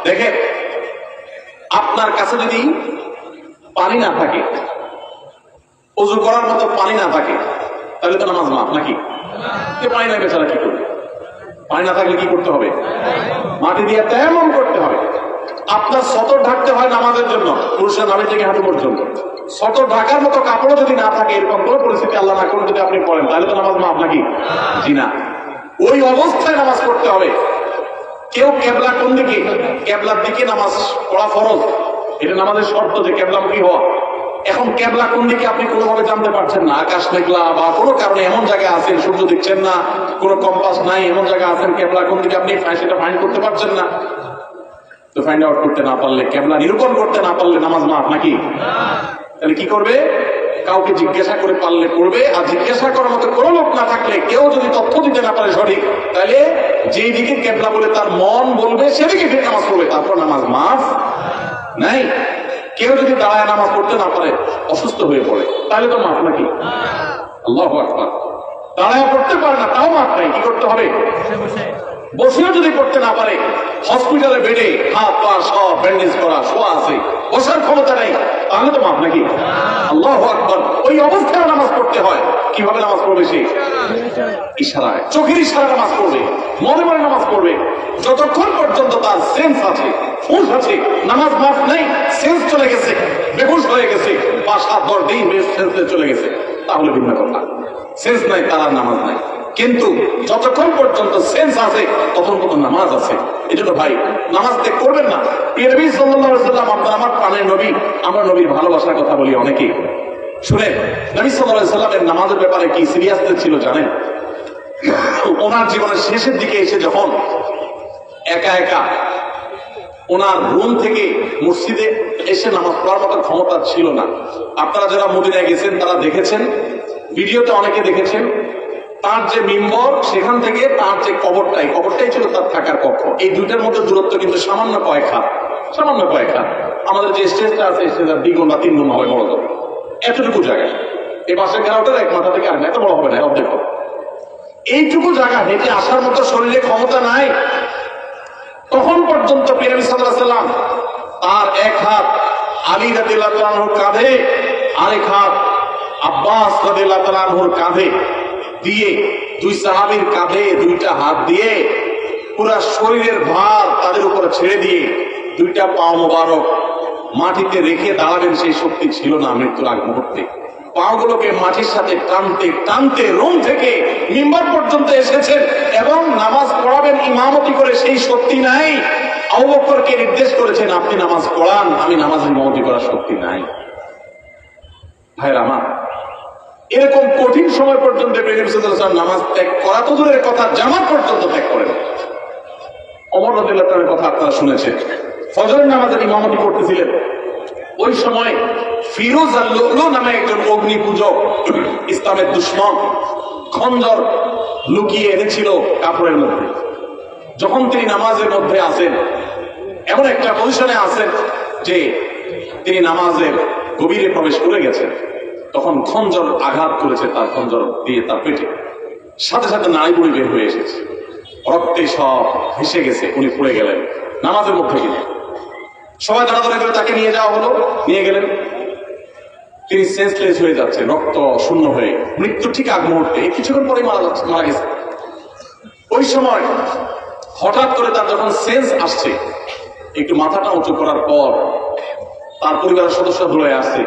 দেখেন আপনার কাছে যদি পানি না থাকে, ওযু করার মতো পানি না থাকে, তাহলে তো নামাজ মাফ নাকি? পানি না বেচারা কি করবে? পানি না থাকলে কি করতে হবে? মাটি দিয়ে তেমন করতে হবে। আপনার সতর ঢাকতে হয় নামাজের জন্য, পুরুষের নাভি থেকে হাঁটু পর্যন্ত। সতর ঢাকার মতো কাপড়ও যদি না থাকে, এরকম কোনো পরিস্থিতি আল্লাহ না করে যদি আপনি পড়েন, তাহলে তো নামাজ মাফ নাকি? জি না। ওই অবস্থায় নামাজ পড়তে হবে। কেউ কেবলা কোন দিকে, কেবলার দিকে নামাজ পড়া ফরজ, এটা নামাজের শর্ত যে কেবলামুখী হওয়া। এখন কেবলা কোন দিকে আপনি কোনোভাবে জানতে পারছেন না, আকাশ মেঘলা বা কোনো কারণে এমন জায়গায় আছেন সূর্য দেখছেন না, কোনো কম্পাস নাই, এমন জায়গায় আছেন কেবলা কোন দিকে আপনি সেটা ফাইন্ড করতে পারছেন না। তো ফাইন্ড আউট করতে না পারলে, কেবলা নিরূপণ করতে না পারলে নামাজ মাফ নাকি? তাহলে কি করবে? কাউকে জিজ্ঞাসা করে পারলে পড়বে, আর জিজ্ঞাসা করার মতো কোনো লোক না থাকলে, কেউ যদি তথ্য দিতে না পারে সঠিক, তাহলে যেই দিকে কেবলা বলে তার মন বলবে সেদিকে ফিরে নামাজ পড়বে, তারপর নামাজ মাফ নাই। কেউ যদি দাঁড়ায় নামাজ পড়তে না পারে, অসুস্থ হয়ে পড়ে, তাহলে তো মাফ নাকি? আল্লাহু আকবার। দাঁড়ায় পড়তে পারে না, তাও মাফ নাই। কি করতে হবে? বসেও যদি পড়তে না পারে, হসপিটালে বেডে হাত পা সব ব্যান্ডেজ করা, শোয়া আছে, বসার ক্ষমতা নেই, তাহলে তো মাফ নাকি? আল্লাহু আকবার। ওই অবস্থায় নামাজ পড়তে হয়। কিভাবে নামাজ পড়বে সে? ইশারায়, চোখের ইশারায় নামাজ পড়বে, মনে মনে নামাজ পড়বে। যতক্ষণ পর্যন্ত তার সেন্স আছে, হুঁশ আছে, নামাজ মাফ নেই। সেন্স চলে গেছে, বেহুশ হয়ে গেছে, 5-7-10 দিন সেন্সে চলে গেছে, তাহলে ভিন্ন কথা। সেন্স নাই, তার আর নামাজ নাই। কিন্তু যতক্ষণ পর্যন্ত সেন্স আছে, তখন পর্যন্ত নামাজ আছে। এই জন্য ভাই, নামাজ ত্যাগ করবেন না। নবী সাল্লাল্লাহু আলাইহি ওয়াসাল্লাম আপনার আমার প্রাণের নবী, আমরা নবীর ভালোবাসার কথা বলি অনেকেই, শুনেন, নবী সাল্লাল্লাহু আলাইহি সাল্লামের নামাজের ব্যাপারে কি সিরিয়াসনেস ছিল জানেন? ওনার জীবনের শেষের দিকে এসে যখন একা একা ওনার রুম থেকে মসজিদে এসে নামাজ পড়ার মতো ক্ষমতা ছিল না। আপনারা যারা মদিনায় গেছেন তারা দেখেছেন, ভিডিওতে অনেকে দেখেছেন, তার যে মিম্বর সেখান থেকে তার যে কবরটাই ছিল তার থাকার কক্ষ। এই দুইটার মধ্যে দূরত্ব কিন্তু সামান্য কয়েক হাত। আমাদের যে স্টেজটা আছে স্টেজের 2 গুণ বা 3 গুণ হবে বড় হবে, এতটুকু জায়গা। এই পাশের ঘেরাওটার এক মাথা থেকে আর এত বড় হবে না, অর্ধেক হবে। এইটুকু জায়গা হেঁটে আসার মতো শরীরে ক্ষমতা নাই। তখন পর্যন্ত নবী সাল্লাল্লাহু আলাইহি সাল্লাম তার এক হাত আলী রাদিয়াল্লাহু আনহুর কাঁধে, আরেক হাত আব্বাস রাদিয়াল্লাহু আনহুর কাঁধে দিয়ে, 2 সাহাবীর কাঁধে 2টা হাত দিয়ে পুরা শরীরের ভার তাদের উপরে ছেড়ে দিয়ে 2টা পা মোবারক মাটিতে রেখে দাঁড়াবেন সেই শক্তি ছিল না মৃত্যুর আগ মুহূর্তে। পাগুলোকে মাটির সাথে টানতে টানতে রুম থেকে মিম্বার পর্যন্ত এসেছেন এবং নামাজ পড়াবেন ইমামতি করে সেই শক্তি নাই। আবু বকরকে নির্দেশ করেছেন, আপনি নামাজ পড়ান, আমি নামাজের ইমামতি করার শক্তি নাই। ভাইরা আমার, এরকম কঠিন সময় পর্যন্ত নবী সাল্লাল্লাহু আলাইহি ওয়াসাল্লাম নামাজ ত্যাগ করা তো দূরের কথা, জামাত পর্যন্ত ত্যাগ করেন। ওমর রাদিয়াল্লাহু আনহুর কথা আপনারা শুনেছেন, ফজরের নামাজের ইমামতি করতেছিলেন। ওই সময় ফিরোজ আল-লুলু নামে একজন অগ্নি পূজক, ইসলামের দুশমন, খঞ্জর লুকিয়ে এনেছিল কাপড়ের মধ্যে। যখন তিনি নামাজের মধ্যে আছেন, এমন একটা পজিশনে আছেন যে তিনি নামাজের গভীরে প্রবেশ করে গেছেন, তখন খঞ্জর আঘাত করেছে তার খঞ্জর দিয়ে তার পেটে। সাথে সাথে নাড়িভুড়ি বের হয়ে এসেছে, রক্তে সব ভেসে গেছে, উনি পড়ে গেলেন নামাজের মধ্যে গিয়ে। সবাই দাঁড়াদাঁড়ি করে তাকে নিয়ে যাওয়া হলো, নিয়ে গেলেন। তিনি সেন্সলেস হয়ে যাচ্ছে, রক্ত শূন্য হয়ে, মৃত্যু ঠিক আগ মুহূর্তে, কিছুক্ষণ পরে মারা গেছে। ওই সময় হঠাৎ করে তার যখন সেন্স আসছে, একটু মাথাটা উঁচু করার পর তার পরিবারের সদস্য দৌড়ে আসছে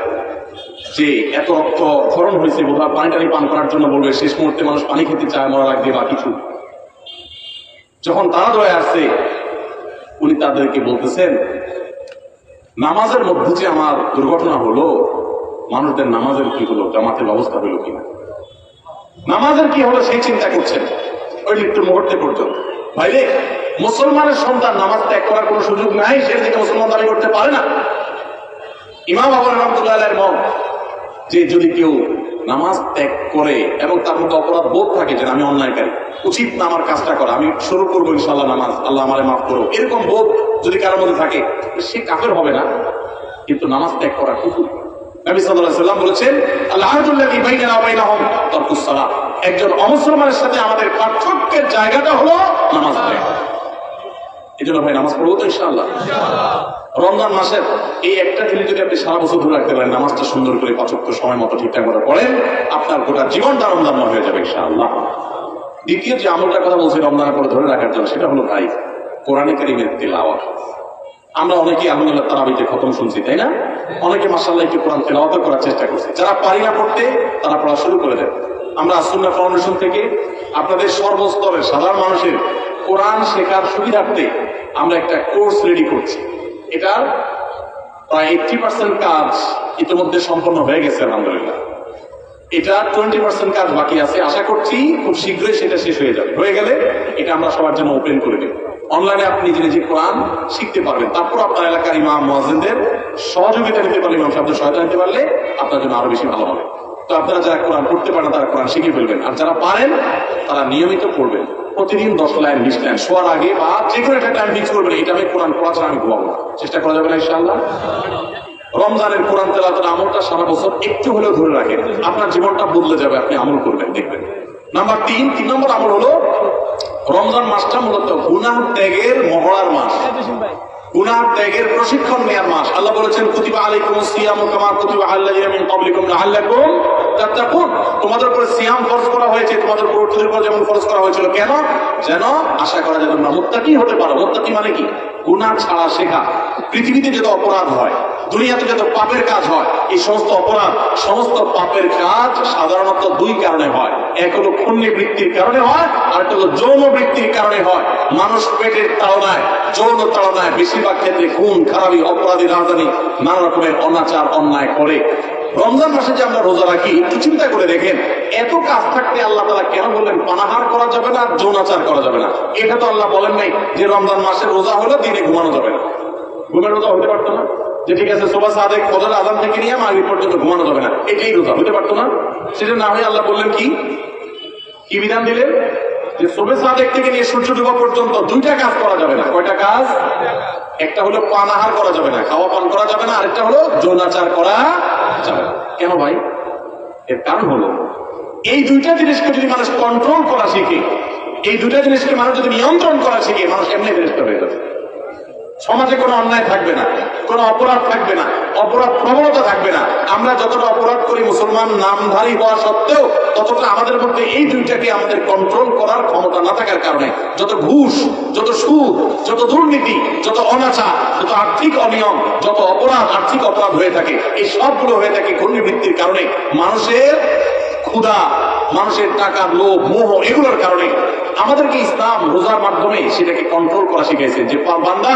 যে এত রক্ত ক্ষরণ হয়েছে, বোধহয় পানি টানি পান করার জন্য বলবে। শেষ মুহূর্তে মানুষ পানি খেতে চায় মরার আগে বা কিছু। যখন তারা দৌড়ে আসছে, উনি তাদেরকে বলতেছেন, নামাজের মধ্যে যে আমার দুর্ঘটনা হলো, মানুষদের নামাজের কি হলো, জামাতের ব্যবস্থা হলো কিনা, নামাজের কি হলো সেই চিন্তা করছেন ওই মৃত্যুর মুহূর্তে পর্যন্ত। ভাইরে, মুসলমানের সন্তান নামাজ ত্যাগ করার কোন সুযোগ নাই, সে থেকে মুসলমান দাবি করতে পারে না। ইমাম আবু রাহমাতুল্লাহ আলাইহির মত যে যদি কেউ নামাজ ত্যাগ করে এবং তার মধ্যে অপরাধ বোধ থাকে যে আমি অন্যায়কারী, উচিত না আমার কাজটা করা, আমি শুরু করবো ইনশাআল্লাহ নামাজ, আল্লাহ আমারে মাফ করো, এরকম বোধ যদি কারোর মধ্যে থাকে, সে কাফের হবে না, কিন্তু নামাজ ত্যাগ করা কুফর। নবী সাল্লাল্লাহু আলাইহি ওয়াসাল্লাম বলেছেন, আল-আহদুল্লাযী বাইনানা ওয়া বাইনাহুম তারকুস সালাত। একজন অমুসলমানের সাথে আমাদের পার্থক্যের জায়গাটা হলো নামাজ ত্যাগ। এজন্য ভাই নামাজ পড়বো তো ইনশাআল্লাহ। রমজান মাসের এই একটা জিনিস যদি আপনি সারা বছর ধরে রাখতে পারেন, নামাজটা সুন্দর করে 5 ওয়াক্ত সময় মতো ঠিকঠাক মতো পড়েন, আপনার গোটা জীবনটা রমজানময় হয়ে যাবে ইনশাআল্লাহ। দ্বিতীয় যে আমলটার কথা বলছি রমজানের পরে ধরে রাখার জন্য, সেটা হলো ভাই কোরআনে কারীমের তিলাওয়াত। আমরা অনেকেই আলহামদুলিল্লাহ তারাবিতে খতম শুনছি, তাই না? অনেকে মাশাআল্লাহ একটু কোরআন তেলাওয়াত করার চেষ্টা করছে। যারা পারি না পড়তে, তারা পড়া শুরু করে দেন। আমরা সুন্নাহ ফাউন্ডেশন থেকে আপনাদের সর্বস্তরের সাধারণ মানুষের কোরআন শেখার সুবিধার্থে আমরা একটা কোর্স রেডি করছি। এটার প্রায় 80% কাজ ইতিমধ্যে সম্পন্ন হয়ে গেছে আলহামদুলিল্লাহ। এটা 20% কাজ বাকি আছে। আশা করছি খুব শীঘ্রই সেটা শেষ হয়ে যাবে। হয়ে গেলে এটা আমরা সবার জন্য ওপেন করে দেব। অনলাইনে আপনি নিজে নিজে কোরআন শিখতে পারবেন। তারপর আপনার এলাকার ইমাম মুয়াজ্জিনদের সহযোগিতা নিতে পারলে, ইমাম সাহেবদের সহায়তা নিতে পারলে আপনার জন্য আরো বেশি ভালো হবে। তো আপনারা যারা কোরআন পড়তে পারেন তারা কোরআন শিখে ফেলবেন, আর যারা পারেন তারা নিয়মিত পড়বেন। প্রতিদিন 10 লাইন 20 লাইন শোয়ার আগে বা যে কোনো একটা টাইম ফিক্স করবেন, এটা আমি কোরআন পড়া ছাড়া আমি ঘুমাবো না। চেষ্টা করা যাবে না ইনশাআল্লাহ? রমজানের কোরআন তেলাওয়াতের আমলটা সারা বছর একটু হলেও ধরে রাখেন, আপনার জীবনটা বদলে যাবে, আপনি আমল করবেন দেখবেন। নাম্বার 3 নম্বর আমল হলো, রমজান মাসটা মূলত গুনাহ ত্যাগের মহড়ার মাস, গুনাহ ত্যাগের প্রশিক্ষণ নেওয়ার মাস। আল্লাহ বলেছেন, কুতিবা আলাইকুমুস সিয়ামু কামা কুতিবা আলাল্লাযিনা মিন ক্বাবলিকুম লাআল্লাকুম তাত্তাকুন। তোমাদের উপরে সিয়াম ফরজ করা হয়েছে, তোমাদের পূর্বপুরুষদের উপর যেমন ফরজ করা হয়েছিল। কেন? যেন আশা করা যায় তোমরা মুত্তাকি হতে পারো। মুত্তাকি মানে কি? গুনাহ ছাড়া শেখা। পৃথিবীতে যত অপরাধ হয়, দুনিয়াতে যত পাপের কাজ হয়, এই সমস্ত অপরাধ, সমস্ত পাপের কাজ সাধারণত 2 কারণে হয়। এক হলো পুণ্য বৃত্তির কারণে হয়, আর একটা হলো যৌন বৃত্তির কারণে হয়। মানুষ পেটের তাড়নায়, যৌন তাড়নায় বেশিরভাগ ক্ষেত্রে খুন খারাপি, অপরাধী, রাজধানী, নানা রকমের অনাচার অন্যায় করে। রমজান মাসে যে আমরা রোজা রাখি একটু চিন্তা করে দেখেন, এত কাজ থাকতে আল্লাহ তাআলা কেন বললেন পানাহার করা যাবে না, যৌনাচার করা যাবে না? এটা তো আল্লাহ বলেন নাই যে রমজান মাসে রোজা হলো দিনে ঘুমানো যাবে না। ঘুমের রোজা হতে পারতো না যে ঠিক আছে সুবহ সাদেক ফজর আযান থেকে নিয়ে মাগরিব পর্যন্ত ঘুমানো যাবে না, এটাই রোজা হতে পারতো না? সেটা না হয়ে আল্লাহ বললেন কি কি বিধান দিলেন যে সুবহ সাদেক থেকে নিয়ে সূর্য ডোবা পর্যন্ত দুইটা কাজ করা যাবে না। কয়টা কাজ? একটা হলো পানাহার করা যাবে না, খাওয়া পান করা যাবে না, আরেকটা হলো যৌনাচার করা যাবে না। কেন ভাই? এর কারণ হলো এই দুইটা জিনিসকে যদি মানুষ কন্ট্রোল করা শিখে, এই দুইটা জিনিসকে মানুষ যদি নিয়ন্ত্রণ করা শিখে, মানুষ এমনি বিরক্ত হয়ে যাবে। সমাজে কোনো অন্যায় থাকবে না, কোনো অপরাধ থাকবে না, অপরাধ প্রবণতা থাকবে না। আমরা যতটা অপরাধ করি মুসলমান নামধারী হওয়া সত্ত্বেও ততটা আমাদের মধ্যে এই দুইটাকে আমাদের কন্ট্রোল করার ক্ষমতা না থাকার কারণে যত ঘুষ, যত সুদ, যত দুর্নীতি, যত অনাচার, যত আর্থিক অনিয়ম, যত অপরাধ, আর্থিক অপরাধ হয়ে থাকে, এই সবগুলো হয়ে থাকে ঘূর্ণিবৃত্তির কারণে, মানুষের ক্ষুধা, মানুষের টাকা, লোভ, মোহ, এগুলোর কারণে। আমাদেরকে ইসলাম রোজার মাধ্যমে সেটাকে কন্ট্রোল করা শিখাইছে যে বান্দা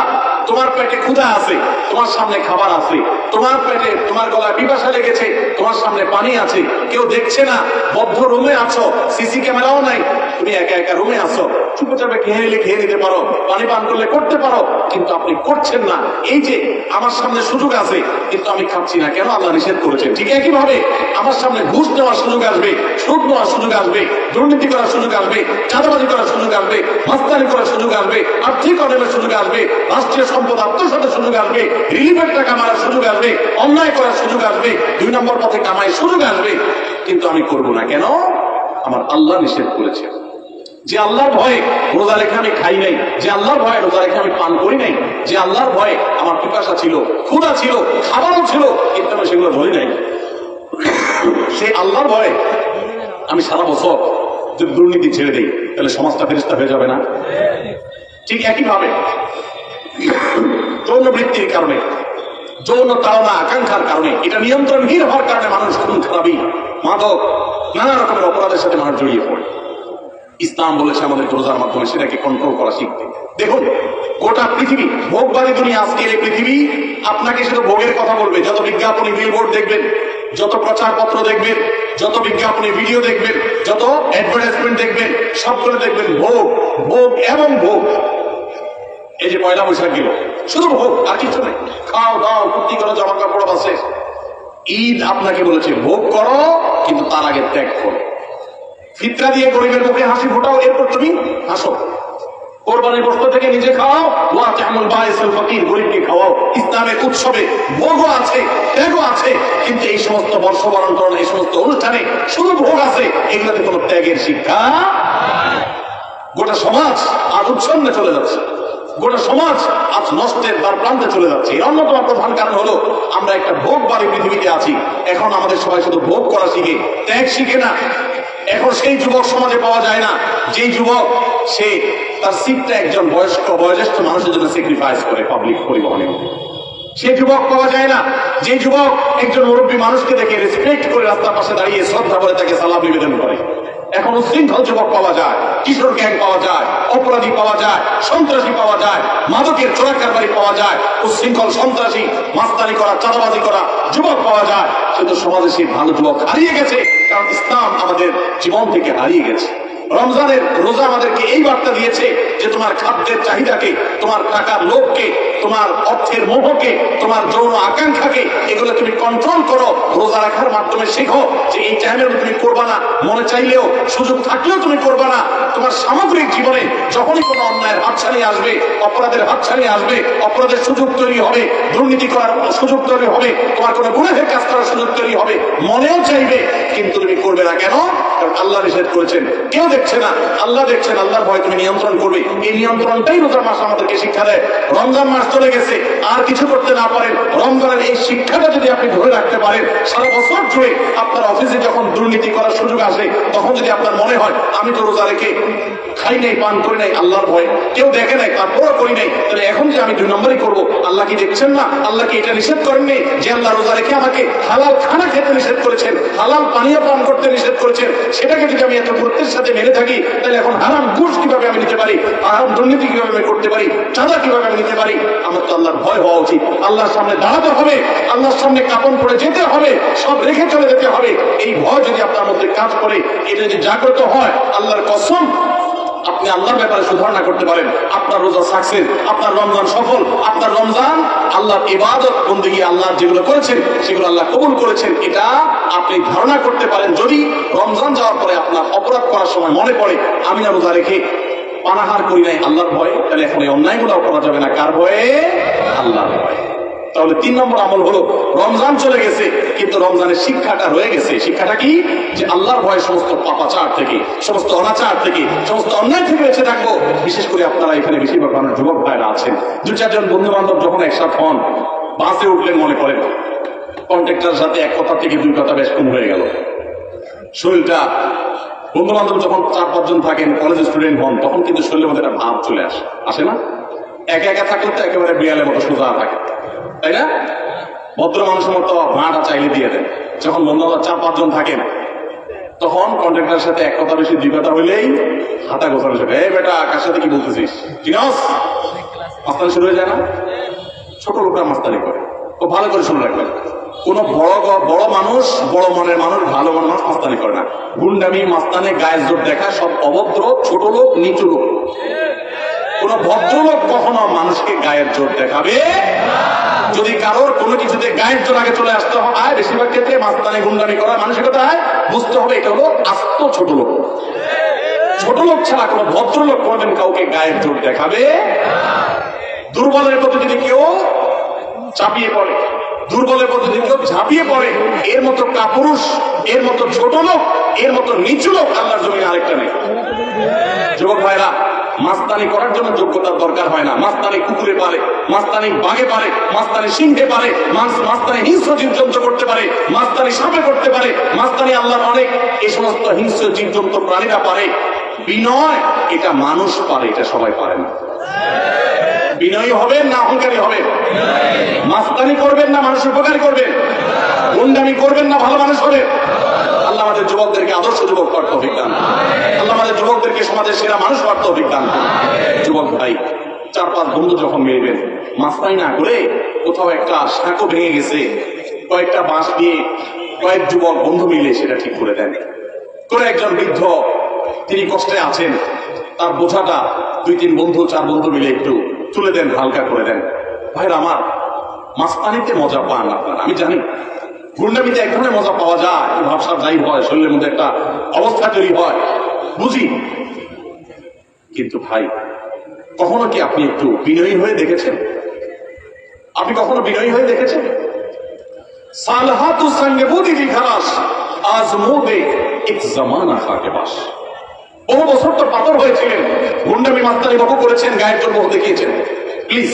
তোমার পেটে ক্ষুধা আছে, তোমার সামনে খাবার আছে, তোমার পেটে তোমার গলায় পিপাসা লেগেছে, তোমার সামনে পানি আছে, কেউ দেখছে না, বদ্ধ রুমে আছো, সিসি ক্যামেরাও নাই, তুমি একা একা রুমে আছো, চুপচাপে খেয়ে নিতে পারো, পানি পান করলে করতে পারো, কিন্তু আপনি করছেন না। এই যে আমার সামনে সুযোগ আছে কিন্তু আমি খাচ্ছি না, কেন? আল্লাহ নিষেধ করেছেন। ঠিক একইভাবে আমার সামনে ঘুষ নেওয়ার সুযোগ আসবে, সুদ নেওয়ার সুযোগ আসবে, দুর্নীতি করার সুযোগ আসবে, চাঁদাবাজি করার সুযোগ আসবে, মাস্তানি করার সুযোগ আসবে, আর্থিক অনিয়মের সুযোগ আসবে, রাষ্ট্রীয় সম্পদ আত্মসাতের সুযোগ আসবে, রিলিফের টাকা মারার সুযোগ আসবে, অন্যায় করার সুযোগ আসবে, 2 নম্বর পথে কামাইয়ের সুযোগ আসবে, কিন্তু আমি করব না। কেন? আমার আল্লাহ নিষেধ করেছে। যে আল্লাহর ভয়ে রোজা রেখে আমি খাই নাই, যে আল্লাহর ভয়ে রোজা রেখে আমি পান করি নাই, যে আল্লাহর ভয়ে আমার পিপাসা ছিল, ক্ষুধা ছিল, খাবারও ছিল, কিন্তু আমি সেগুলো ধরি নাই, সেই আল্লাহর ভয়ে আমি সারা বছর যদি দুর্নীতি ছেড়ে দিই তাহলে সমাজটা ফেরেশতা হয়ে যাবে না? ঠিক একইভাবে যৌন বৃত্তির কারণে, যৌন তাড়না আকাঙ্ক্ষার কারণে, এটা নিয়ন্ত্রণহীন হওয়ার কারণে মানুষ খুন খারাপি, মাদক, নানা রকমের অপরাধের সাথে মানুষ জড়িয়ে পড়ে। ইসলাম বলেছে আমাদের রোজার মাধ্যমে সেটাকে কন্ট্রোল করা শিখতে। দেখুন গোটা পৃথিবী ভোগবাদী দুনিয়া, আজকের এই পৃথিবী আপনাকে শুধু ভোগের কথা বলবে। যত বিজ্ঞাপনী বিলবোর্ড দেখবেন, যত প্রচারপত্র দেখবেন, যত বিজ্ঞাপনী ভিডিও দেখবেন, যত অ্যাডভার্টাইজমেন্ট দেখবেন, সবগুলো দেখবেন ভোগ, ভোগ এবং ভোগ। এই যে পয়লা বৈশাখ গেল, শুধু ভোগ, আর কিছু নেই। খাও দাও, ফুর্তি করো, জামা কাপড় আছে। ঈদ আপনাকে বলেছে ভোগ করো, কিন্তু তার আগে ত্যাগ করো। ফিতরা দিয়ে গরিবের মুখে হাসি ফোটাও, এরপর তুমি হাসো। কোরবানির গোশত থেকে নিজে খাও, ওয়া তা'মুল বাইসুল ফকির, গরিবকে খাওয়াও। ইসলামের উৎসবে ভোগও আছে, ত্যাগও আছে, কিন্তু এই সমস্ত বর্ষবরণ করণ, এই সমস্ত অনুষ্ঠানে শুধু ভোগ আছে, এগুলোতে কোনো ত্যাগের শিক্ষা। গোটা সমাজ আজ উচ্ছন্নে চলে যাচ্ছে, গোটা সমাজ আজ নষ্টের দ্বার প্রান্তে চলে যাচ্ছে। এর অন্যতম প্রধান কারণ হলো আমরা একটা ভোগবাদী পৃথিবীতে আছি। এখন আমাদের সবাই শুধু ভোগ করা শিখে, ত্যাগ শিখে না। এখন সেই যুবক সমাজে পাওয়া যায় না যেই যুবক সে তার সিটটা একজন বয়োজ্যেষ্ঠ মানুষের জন্য স্যাক্রিফাইস করে পাবলিক পরিবহনে। সে যুবক পাওয়া যায় না যে যুবক একজন মুরব্বী মানুষকে দেখে রেসপেক্ট করে রাস্তার পাশে দাঁড়িয়ে শ্রদ্ধা করে তাকে সালাম নিবেদন করে। এখন উশৃঙ্খল যুবক পাওয়া যায়, কিশোর গ্যাং পাওয়া যায়, অপরাধী পাওয়া যায়, সন্ত্রাসী পাওয়া যায়, মাদকের চোরা কারবারি পাওয়া যায়, উশৃঙ্খল সন্ত্রাসী, মাস্তানি করা, চাঁদাবাজি করা যুবক পাওয়া যায়। কিন্তু সমাজে সেই ভালো যুবক হারিয়ে গেছে, কারণ ইসলাম আমাদের জীবন থেকে হারিয়ে গেছে। রমজানের রোজা আমাদেরকে এই বার্তা দিয়েছে যে তোমার খাদ্যের চাহিদাকে, তোমার টাকার লোভকে, তোমার অর্থের মোহকে, তোমার যৌন আকাঙ্ক্ষাকে, এগুলো তুমি কন্ট্রোল করো। রোজা রাখার মাধ্যমে শেখো যে এই টাইমের তুমি করবা না, মনে চাইলেও সুযোগ থাকলেও তুমি করবা না। তোমার সামগ্রিক জীবনে যখনই কোনো অন্যায়ের হাতছানি আসবে, অপরাধের হাতছানি আসবে, অপরাধের সুযোগ তৈরি হবে, দুর্নীতি করার সুযোগ তৈরি হবে, তোমার কোনো গুনাহের কাজ করার সুযোগ তৈরি হবে, মনেও চাইবে, কিন্তু তুমি করবে না। কেন? কারণ আল্লাহ নিষেধ করেছেন। কেউ দেখছে না, আল্লাহ দেখছেন। আল্লাহর ভয় তুমি নিয়ন্ত্রণ করবে। এই নিয়ন্ত্রণটাই রোজার মাস আমাদেরকে শিক্ষা দেয়। রমজান মাস চলে গেছে, আর কিছু করতে না পারেন, রমজানের এই শিক্ষাটা যদি আপনি ধরে রাখতে পারেন, সারা বছর জুড়ে আপনার অফিসে যখন দুর্নীতি করার সুযোগ আসে, তখন যদি আপনার মনে হয় আমি তো রোজা রেখে খাই নাই, পান করি নাই, আল্লাহর ভয় কেউ দেখে নাই, তারপরও করি নাই, তাহলে এখন যে আমি 2 নম্বরই করবো, আল্লাহ কি দেখছেন না? আল্লাহ কি এটা নিষেধ করেননি যে আল্লাহ রোজা রেখে আমাকে হালাল খানা খেতে নিষেধ করেছেন, হালাল পানীয় পান করতে নিষেধ করেছেন? সেটাকে যদি আমি এত গুরুত্বের সাথে খেতে থাকি, তাহলে এখন হারাম ঘুষ কিভাবে আমি নিতে পারি, হারাম দুর্নীতি কিভাবে আমি করতে পারি, চাঁদা কিভাবে আমি নিতে পারি। আমার তো আল্লাহর ভয় হওয়া উচিত। আল্লাহর সামনে দাঁড়াতে হবে, আল্লাহর সামনে কাপন পরে যেতে হবে, সব রেখে চলে যেতে হবে। এই ভয় যদি আপনার মধ্যে কাজ করে, এটা যদি জাগ্রত হয়, আল্লাহর কসম আপনি আল্লাহর ব্যাপারে সুধারণা করতে পারেন। আপনার রোজা সাকসেস, আপনার রমজান সফল, আপনার রমজান আল্লাহর ইবাদত বন্দেগী আল্লাহ যেগুলো করেছেন সেগুলো আল্লাহ কবুল করেছেন, এটা আপনি ধারণা করতে পারেন। যদি রমজান যাওয়ার পরে আপনার অপরাধ করার সময় মনে পড়ে আমি না রোজা রেখে পানাহার করি নাই আল্লাহর ভয়ে, তাহলে এখন এই অন্যায়গুলো করা যাবে না। কার ভয়ে? আল্লাহর ভয়ে। তাহলে 3 নম্বর আমল হলো, রমজান চলে গেছে কিন্তু রমজানের শিক্ষাটা রয়ে গেছে। শিক্ষাটা কি? যে আল্লাহর ভয়ে সমস্ত পাপাচার থেকে, সমস্ত অনাচার থেকে, সমস্ত অন্যায় থেকে বেঁচে থাকবো। বিশেষ করে আপনারা এখানে বেশিরভাগ মানুষ যুবক ভাইরা আছেন, 2-4 জন বন্ধু বান্ধব যখন একসাথে হন, বাসে উঠলেন, মনে করেন কন্ট্রাক্টরের সাথে এক কথা থেকে 2 কথা বেশ কম হয়ে গেল। শরীরটা, বন্ধু বান্ধব যখন 4-5 জন থাকেন, কলেজের স্টুডেন্ট হন, তখন কিন্তু শরীরের মধ্যে একটা ভাব চলে আসে না? একা একা থাকলে তো একেবারে বিড়ালের মতো সোজা থাকে, তাই না? ভদ্র মানুষের মতো ভাড়াটা চাইলে দিয়ে দেন। যখন বন্ধু 4-5 জন থাকেন, তখন কন্ট্রাক্টরের সাথে এক কথা বেশি 2 কথা হইলেই হাতা গোছানো শুরু। এই বেটা, কার সাথে কি বলতেছিস? চিনস? মাস্তানি শুরু হয়ে যায় না? ছোট লোকরা মাস্তানি করে। ও ভালো করে শুনে রাখবেন, কোন বড় মানুষ, বড় মনের মানুষ, ভালো মনের মানুষ মাস্তানি করে না। গুন্ডামি, মাস্তানে, গায়ের জোর দেখা সব অভদ্র, ছোট লোক, নিচু লোক। কোন ভদ্রলোক কখনো মানুষকে গায়ের জোর দেখাবে। যদি কারোর কোনো কিছুতে গায়ের জোর আগে চলে আসতে হয়, বেশিরভাগ ক্ষেত্রে মাস্তানি গুন্ডামি করা মানসিকতায় বুঝতে হবে এটা হলো আস্ত ছোট লোক। ছোট লোক ছাড়া কোনো ভদ্রলোক কোনদিন কাউকে গায়ের জোর দেখাবে। দুর্বলের প্রতি যদি কেউ চাপিয়ে পড়ে, দুর্বলের প্রতি যদি কেউ ঝাঁপিয়ে পড়ে, এর মতো কাপুরুষ, এর মতো ছোট লোক, এর মতো নিচু লোক আল্লাহর জমিনে আরেকটা নেই। যুবক ভাইরা, মাস্তানি করার জন্য যোগ্যতার দরকার হয় না। মাস্তানি কুকুরে পারে, মাস্তানি বাঘে পারে, মাস্তানি সিংহে পারে, মাস্তানি হিংস্র জীবজন্তু করতে পারে, মাস্তানি সাপে করতে পারে, মাস্তানি আল্লাহর অনেক এই সমস্ত হিংস্র জীবজন্তু প্রাণীরা পারে। বিনয় এটা মানুষ পারে, এটা সবাই পারে না। বিনয়ী হবেন না অহংকারী হবেন? মাস্তানি করবেন না মানুষের উপকার করবেন? গুন্ডামি করবেন না ভালো মানুষ হবেন? আল্লাহ আমাদের যুবকদেরকে আদর্শ যুবক করতে তৌফিক দান। আল্লাহ আমাদের যুবকদেরকে সমাজের সেরা মানুষ করতে তৌফিক দান। যুবক ভাই, 4-5 বন্ধু যখন মিলবেন, মাস্তানি না করে কোথাও একটা সাঁকো ভেঙে গেছে, কয়েকটা বাঁশ দিয়ে কয়েক যুবক বন্ধু মিলে সেটা ঠিক করে দেন। করে একজন বৃদ্ধ, তিনি কষ্টে আছেন, তার বোঝাটা 2-3 বন্ধু 4 বন্ধু মিলে একটু তুলে দেন, হালকা করে দেন। ভাইরা আমার, মাস্তানিতে মজা পান আপনারা, আমি জানি। গুন্ডামিতে এক ধরনের মজা পাওয়া যায়, ভাবসা যাই হয়, শরীরের মধ্যে একটা অবস্থা তৈরি হয়, বুঝি। কিন্তু ভাই, কখনো কি আপনি একটু বিনয়ী হয়ে দেখেছেন? আপনি কখনো বিনয়ী হয়ে দেখেছেন? সালহাতু সঙ্গে বুদি কি খালাস, আজ মুদে এক জামানা খাকে বাস। বহু বছর তো পাথর হয়েছিলেন, গুন্ডামি মাস্তানি বাবু করেছেন, গায়ের জন্য দেখিয়েছেন। প্লিজ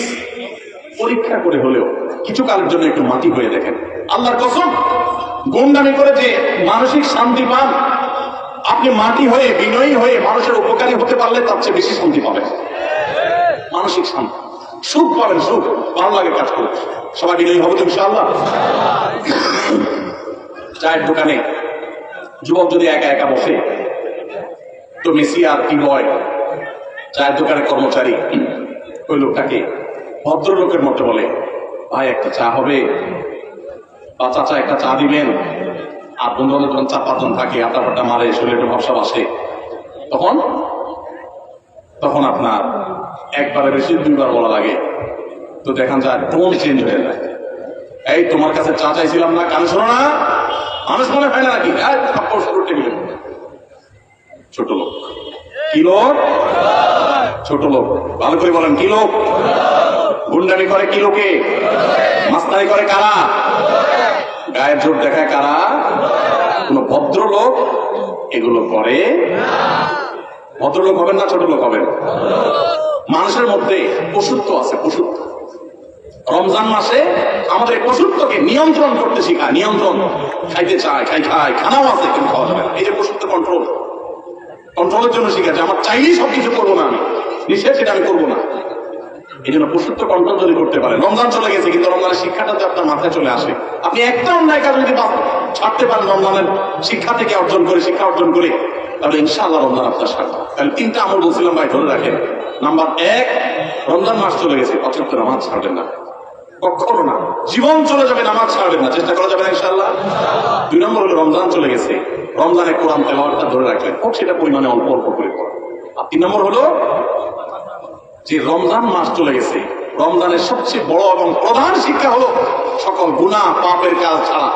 পরীক্ষা করে হলেও কিছু কালের জন্য একটু মাটি হয়ে দেখেন। আল্লাহর কসম, গুন্ডামি করে যে মানসিক শান্তি পান, আপনি মাটি হয়ে, বিনয়ী হয়ে মানুষের উপকারী হতে পারলে তার চেয়ে বেশি শান্তি পাবেন। মানসিক শান্তি, সুখ পাবেন, সুখ, ভালো লাগে কাজ করতে। সবাই বিনয়ী হবে তো ইনশাআল্লাহ। চায়ের দোকানে যুবক যদি একা একা বসে, তো মেসি আর কি বয়, চায়ের দোকানের কর্মচারী ওই লোকটাকে ভদ্রলোকের মতো বলে, ভাই একটা চা হবে, বা চাচা একটা চা দিবেন। আর বন্ধু বান্ধব যখন 4-5 জন থাকে, আটা মারে, শরীরে একটু ভাবসা আসে, তখন আপনার একবারে বেশি 2বার বলা লাগে। তো দেখান যায় টোন চেঞ্জ হয়ে যায়। এই তোমার কাছে চা চাইছিলাম না, কান শোনো না, মানুষ মনে হয় না নাকি? টেবিলে ছোট লোক। কি লোক? ছোট লোক। ভালো করে বলেন, কি লোক? গুন্ডামি করে কি লোকে? মাস্তানি করে কারা? গায়ের জোর দেখায় কারা? কোন ভদ্রলোক এগুলো করে? ভদ্রলোক হবেন না ছোট লোক হবেন? মানুষের মধ্যে পশুত্ব আছে, পশুত্ব। রমজান মাসে আমাদের পশুত্বকে নিয়ন্ত্রণ করতে শিখায়। নিয়ন্ত্রণ, খাইতে চায়, খাই, খানাও আছে কিন্তু খাওয়া যাবে না। এই যে পশুত্ব কন্ট্রোলের জন্য শিখাচ্ছে। আমার চাইলেই সবকিছু করবো না, আমি নিষেধ, সেটা আমি করবো না। এই জন্য পশুত্ব কন্ট্রোল যদি করতে পারেন, রমজান চলে গেছে কিন্তু রমজানের শিক্ষাটা তো আপনার মাথায় চলে আসে। আপনি একটা অন্যায় কাজ যদি ছাড়তে পারেন রমজানের শিক্ষা থেকে শিক্ষা অর্জন করে, তাহলে ইনশাআল্লাহ রমজান আপনার সাথে। তাহলে 3টা আমল বলছিলাম ভাই, ধরে রাখেন। নাম্বার 1, রমজান মাস চলে গেছে, অথচ নামাজ ছাড়বেন না, কখনো না। জীবন চলে যাবে, নামাজ ছাড়বেন না, চেষ্টা করা যাবে না ইনশাআল্লাহ। 2 নম্বর হলো রমজান চলে গেছে, রমজানে কোরআন তেলাওয়াতটা ধরে রাখবেন, হোক সেটা পরিমাণে অল্প অল্প করে পড়া। আর 3 নম্বর হলো যে রমজান মাস চলে গেছে, রমজানের সবচেয়ে বড় এবং প্রধান শিক্ষা হলো সকল গুনাহ পাপের কাজ ছাড়া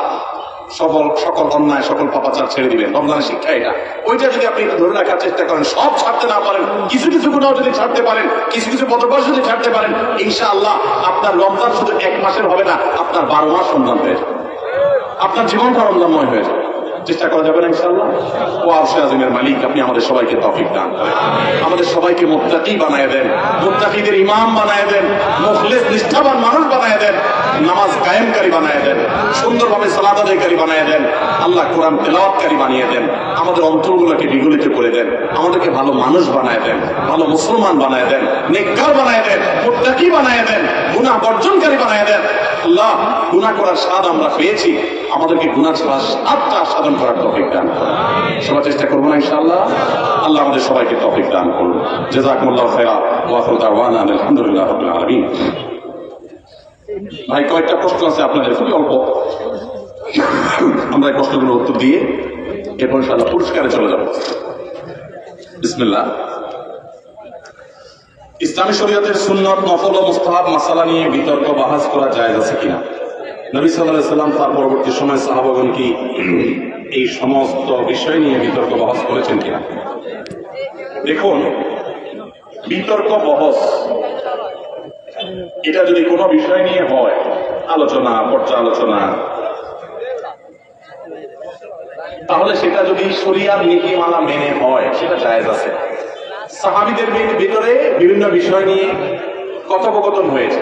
সকল অন্যায় সকল পাপাচার ছেড়ে দিবেন। রমজানের শিক্ষা এটা। ওইটা যদি আপনি ধরে রাখার চেষ্টা করেন, সব ছাড়তে না পারেন, কিছু কিছু গুনাহ যদি ছাড়তে পারেন, কিছু কিছু বদভ্যাস যদি ছাড়তে পারেন, ইনশাআল্লাহ আপনার রমজান শুধু 1 মাসের হবে না, আপনার 12 মাস রমজান হয়ে যাবে, আপনার জীবনটা রমজানময় হয়ে যাবে। চেষ্টা করা যাবে না ইনশাআল্লাহ। ও আরশে আযিমের মালিক, আপনি আমাদের সবাইকে তৌফিক দান করেন, আমাদের সবাইকে মুত্তাকি বানায় দেন, মুত্তাকিদের ইমাম বানায় দেন, মুখলিস নিষ্ঠাবান মানুষ বানায় দেন, নামাজ কায়েমকারী বানায় দেন, সুন্দরভাবে সালাত আদায়কারী বানায় দেন, আল্লাহ কোরআন তেলাওয়াতকারী বানিয়ে দেন, আমাদের অন্তরগুলোকে বিগলিত করে দেন, আমাদেরকে ভালো মানুষ বানায় দেন, ভালো মুসলমান বানায় দেন, নেককার বানায় দেন, মুত্তাকি বানায় দেন, গুনাহ বর্জনকারী বানায় দেন। আল্লাহ, গুনাহ করার স্বাদ আমরা পেয়েছি, আমাদেরকে গুনাহ ছাড়া স্বাদটা সাধন করার তৌফিক দান করুন। সবাই চেষ্টা করবো না ইনশাআল্লাহ। আল্লাহ আমাদের সবাইকে তৌফিক দান করুন। জাযাকুমুল্লাহু খায়রা ওয়া আখিরু দাওয়ানা আলহামদুলিল্লাহি রাব্বিল আলামিন। ভাই, কয়েকটা প্রশ্ন আছে আপনাদের, খুবই অল্প, আমরা এই প্রশ্নগুলো উত্তর দিয়ে এরপর ইনশাআল্লাহ পুরস্কারে চলে যাব। বিসমিল্লাহ। ইসলামী শরীয়তের সুন্নত, নফল ও মুস্তাহাব মাসালা নিয়ে বিতর্ক বাহাস করা জায়েজ আছে কিনা? নবী সাল্লাল্লাহু আলাইহি সাল্লাম তার পরবর্তী সময় সাহাবাগণ কি এই সমস্ত বিষয় নিয়ে বিতর্ক বহস করেছেন কিনা? দেখুন, বিতর্ক বহস এটা যদি কোনো বিষয় নিয়ে হয়, আলোচনা পর্যালোচনা, তাহলে সেটা যদি শরিয়ার নীতিমালা মেনে হয় সেটা জায়েজ আছে। সাহাবীদের ভিতরে বিভিন্ন বিষয় নিয়ে কথোপকথন হয়েছে,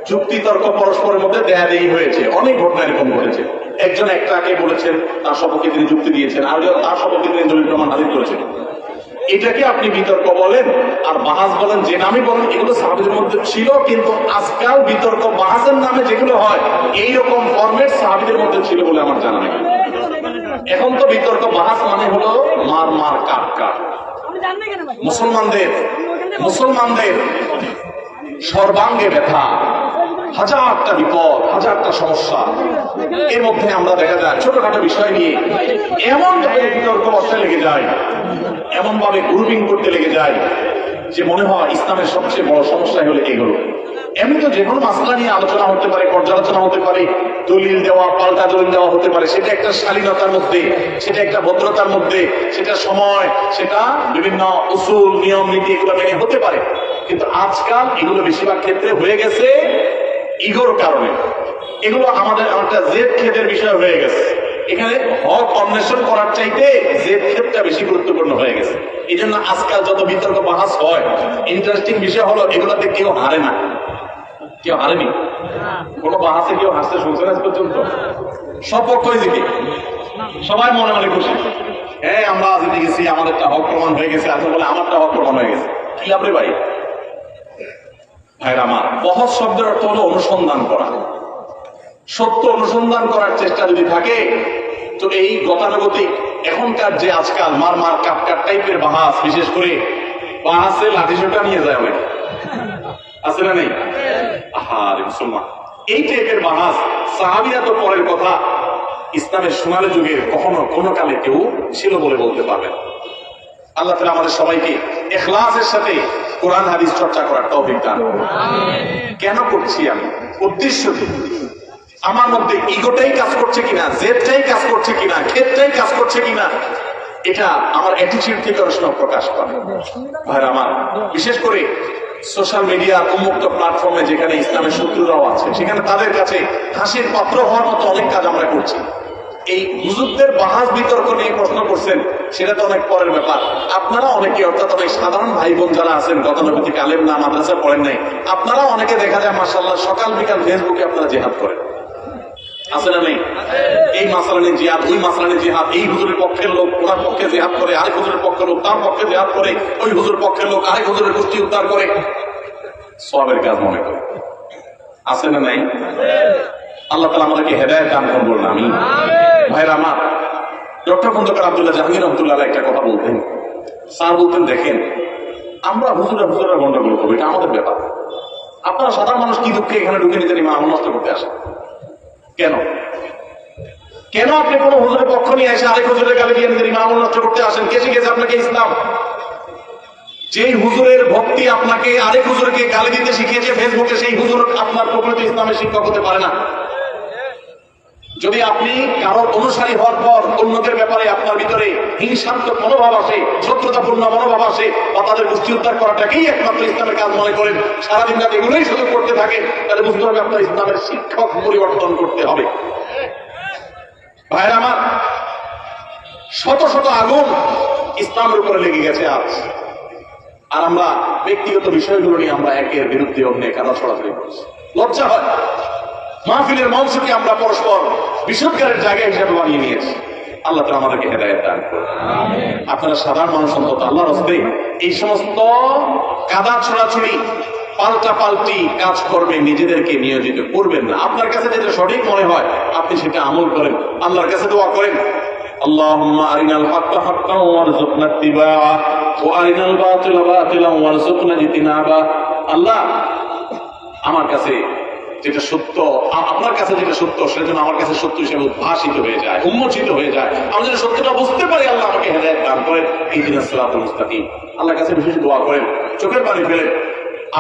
যুক্তি তর্ক পরস্পরের মধ্যে দেয়াদেয়ি হয়েছে, অনেক ঘটনা এরকম ঘটেছে। একজন একটাকে বলেছেন, তার সপক্ষে তিনি যুক্তি দিয়েছেন, আর তার সপক্ষে তিনি দলিল প্রমাণ হাজির করেছেন। এটাকে আপনি বিতর্ক বলেন আর বাহাস বলেন, যে নামে বলেন, এগুলো সাহাবীদের মধ্যে ছিল। কিন্তু আজকাল বিতর্ক বাহাসের নামে যেগুলো হয়, এইরকম ফরম্যাট সাহাবীদের মধ্যে ছিল বলে আমার জানা নেই। এখন তো বিতর্ক বাহাস মানে হলো মার মার কাট কাট। মুসলমানদের সর্বাঙ্গে ব্যথা, হাজারটা বিপদ, হাজারটা সমস্যা, এর মধ্যে আমরা দেখা যায় ছোটখাটো বিষয় নিয়ে এমন বিতর্ক বসতে লেগে যায়, এমন ভাবে গ্রুপিং করতে লেগে যায় যে মনে হয় ইসলামের সবচেয়ে বড় সমস্যাই হলো এগুলো। এমনি তো যে কোনো মাসলা নিয়ে আলোচনা হতে পারে, পর্যালোচনা হতে পারে, দলিল দেওয়া পাল্টা দলিল দেওয়া হতে পারে, সেটা একটা শালীনতার মধ্যে, সেটা একটা ভদ্রতার মধ্যে, সেটা সময়, সেটা বিভিন্ন উসুল নিয়ম নীতি এগুলো মেনে হতে পারে। কিন্তু আজকাল এগুলো বেশিরভাগ ক্ষেত্রে হয়ে গেছে ইগোর কারণে। এগুলো আমাদের একটা জেদ খেদের বিষয় হয়ে গেছে। এখানে হক অন্বেষণ করার চাইতে জেদ খেদটা বেশি গুরুত্বপূর্ণ হয়ে গেছে। এই জন্য আজকাল যত বিতর্ক বাহাস হয়, ইন্টারেস্টিং বিষয় হলো এগুলোতে কেউ হারে না, কেউ হারেনি। কোনো বাহাসে কেউ হাসতে শুনছেন আজ পর্যন্ত? সব পক্ষই জিতে, সবাই মনে মনে খুশি। হ্যাঁ, আমরা জিতে গেছি, আমাদেরটা হক প্রমাণ হয়ে গেছে। আজকে বলে আমারটা হক প্রমাণ হয়ে গেছে। কি লাভ রে ভাই? ভাইরা আমার, বহস শব্দের অর্থ হলো অনুসন্ধান করা। সত্য অনুসন্ধান করার চেষ্টা যদি থাকে, তো এই গতানুগতিক এখনকার যে আজকাল মার মার কাপ কাপ টাইপের বাহাস, বিশেষ করে বাহাসে লাঠিসোঁটা নিয়ে যায় অনেক, আছে না নেই? আহারে মুসলমান, এই টাইপের বাহাস সাহাবীরা তো পরের কথা, ইসলামের সোনালী যুগের কখনো কোনো কালে কেউ ছিল বলে বলতে পারবে না। আল্লাহ তাআলা আমাদের সবাইকে ইখলাসের সাথে কোরআন হাদিস চর্চা করার তৌফিক দান করুন। কেন করছি আমি? উদ্দেশ্য কি? আমার মধ্যে ইগোটাই কাজ করছে কিনা, জেদটাই কাজ করছে কিনা, ক্ষেদটাই কাজ করছে কিনা, এটা আমার অ্যাটিটিউড থেকে অনেক সময় প্রকাশ পায়। ভাইরা আমার, বিশেষ করে সোশ্যাল মিডিয়া উন্মুক্ত প্ল্যাটফর্মে যেখানে ইসলামের শত্রুরাও আছে, সেখানে তাদের কাছে হাসির পাত্র হওয়ার মতো অনেক কাজ আমরা করছি। এই হুজুরদের বাহাস বিতর্ক নিয়ে প্রশ্ন করছেন, সেটা তো অনেক পরের ব্যাপার। আপনারা অনেকে, অর্থাৎ অনেক সাধারণ ভাই বোন যারা আছেন, গতানুগতিক আলেম না, মাদ্রাসা পড়েন নাই, আপনারা অনেকে দেখা যায় মাশাআল্লাহ সকাল বিকাল ফেসবুকে আপনারা জিহাদ করেন, আছে না নেই? এই মাসালা নিয়ে জিহাদ, ওই মাসালা নিয়ে জিহাদ, এই হুজুরের পক্ষের লোক ওনার পক্ষে জিহাদ করে, আরেক হুজুরের পক্ষের লোক তার পক্ষে জিহাদ করে, ওই হুজুর পক্ষের লোক আরেক হুজুরের গোষ্ঠী উদ্ধার করে। সওয়াবের কাজ মনে করে। আছে না নাই? আল্লাহ তাআলা আমাদেরকে হেদায়েত দান করুন বলুন আমিন। ভাইরা আমার, ডক্টর খন্দকার আব্দুল্লাহ জাহাঙ্গীর রহমতুল্লাহ আলাইহি একটা কথা বলতেন। স্যার বলতেন, দেখেন আমরা হুজুরা গন্ডগোল করবো, এটা আমাদের ব্যাপার। আপনারা সাধারণ মানুষ কি দুঃখে এখানে ঢুকে নিজের ইমান নষ্ট করতে আসেন? কেন কেন আপনি কোন হুজুরের পক্ষ নিয়ে এসে আরেক হুজুরের গালি দিয়ে নিজের ইমান নষ্ট করতে আসেন? কে শিখেছে আপনাকে ইসলাম? যেই হুজুরের ভক্তি আপনাকে আরেক হুজুরকে গালি দিতে শিখিয়েছে ফেসবুকে, সেই হুজুর আপনার প্রকৃত ইসলামের শিক্ষক হতে পারে না। যদি আপনি কারোর অনুসারী হওয়ার পর অন্যদের ব্যাপারে আপনার ভিতরে হিংসাত্মক মনোভাব আসে, শত্রুতাপূর্ণ মনোভাব আসে, বা তাদের গোষ্ঠী উদ্ধার করাটাকেই একমাত্র ইসলামের কাজ মনে করেন, সারাদিন রাত এগুলোই শুধু করতে থাকেন, তাহলে বুঝতে হবে আপনার ইসলামের শিক্ষক পরিবর্তন করতে হবে। ভাইরা আমার, শত শত আগুন ইসলামের উপরে লেগে গেছে আজ, আর আমরা ব্যক্তিগত বিষয়গুলো নিয়ে আমরা একের বিরুদ্ধে অন্যে কাদা ছড়াছড়ি করছি। লজ্জা হয়। মাহফিলের মঞ্চকে আমরা পরস্পর বিশুদ্ধারের জায়গা হিসেবে বানিয়ে নিয়েছি। আল্লাহ তাআলা আমাদেরকে হেদায়েত দান করুন। আপনারা সাধারণ মানুষ অন্তত আল্লাহর রাস্তায় এই সমস্ত কাদা ছড়াছড়ি পাল্টা পাল্টি কাজ করবে নিজেদেরকে নিয়োজিত করবেন না। আপনার কাছে যেটা সঠিক মনে হয় আপনি সেটা আমল করেন, আল্লাহর কাছে দোয়া করেন, আল্লাহুম্মা আরিনাল হাক্কা হাক্কান ওয়ারযুকনা ইত্তিবাআ ওয়া আরিনাল বাতিলা বাতিলান ওয়ারযুকনা ইজতিনাবা। আল্লাহ, আমার কাছে যেটা সত্য, আপনার কাছে যেটা সত্য, সেটা যেন আমার কাছে সত্য হিসেবে উদ্ভাসিত হয়ে যায়, উন্মোচিত হয়ে যায়। আমি যেন সত্যটা বুঝতে পারি, আল্লাহ আমাকে হেদায়েত দান করেন। ইহদিনাস সিরাতাল মুস্তাকিম। আল্লাহর কাছে বিশেষ দোয়া করেন, চোখের পানি ফেলেন।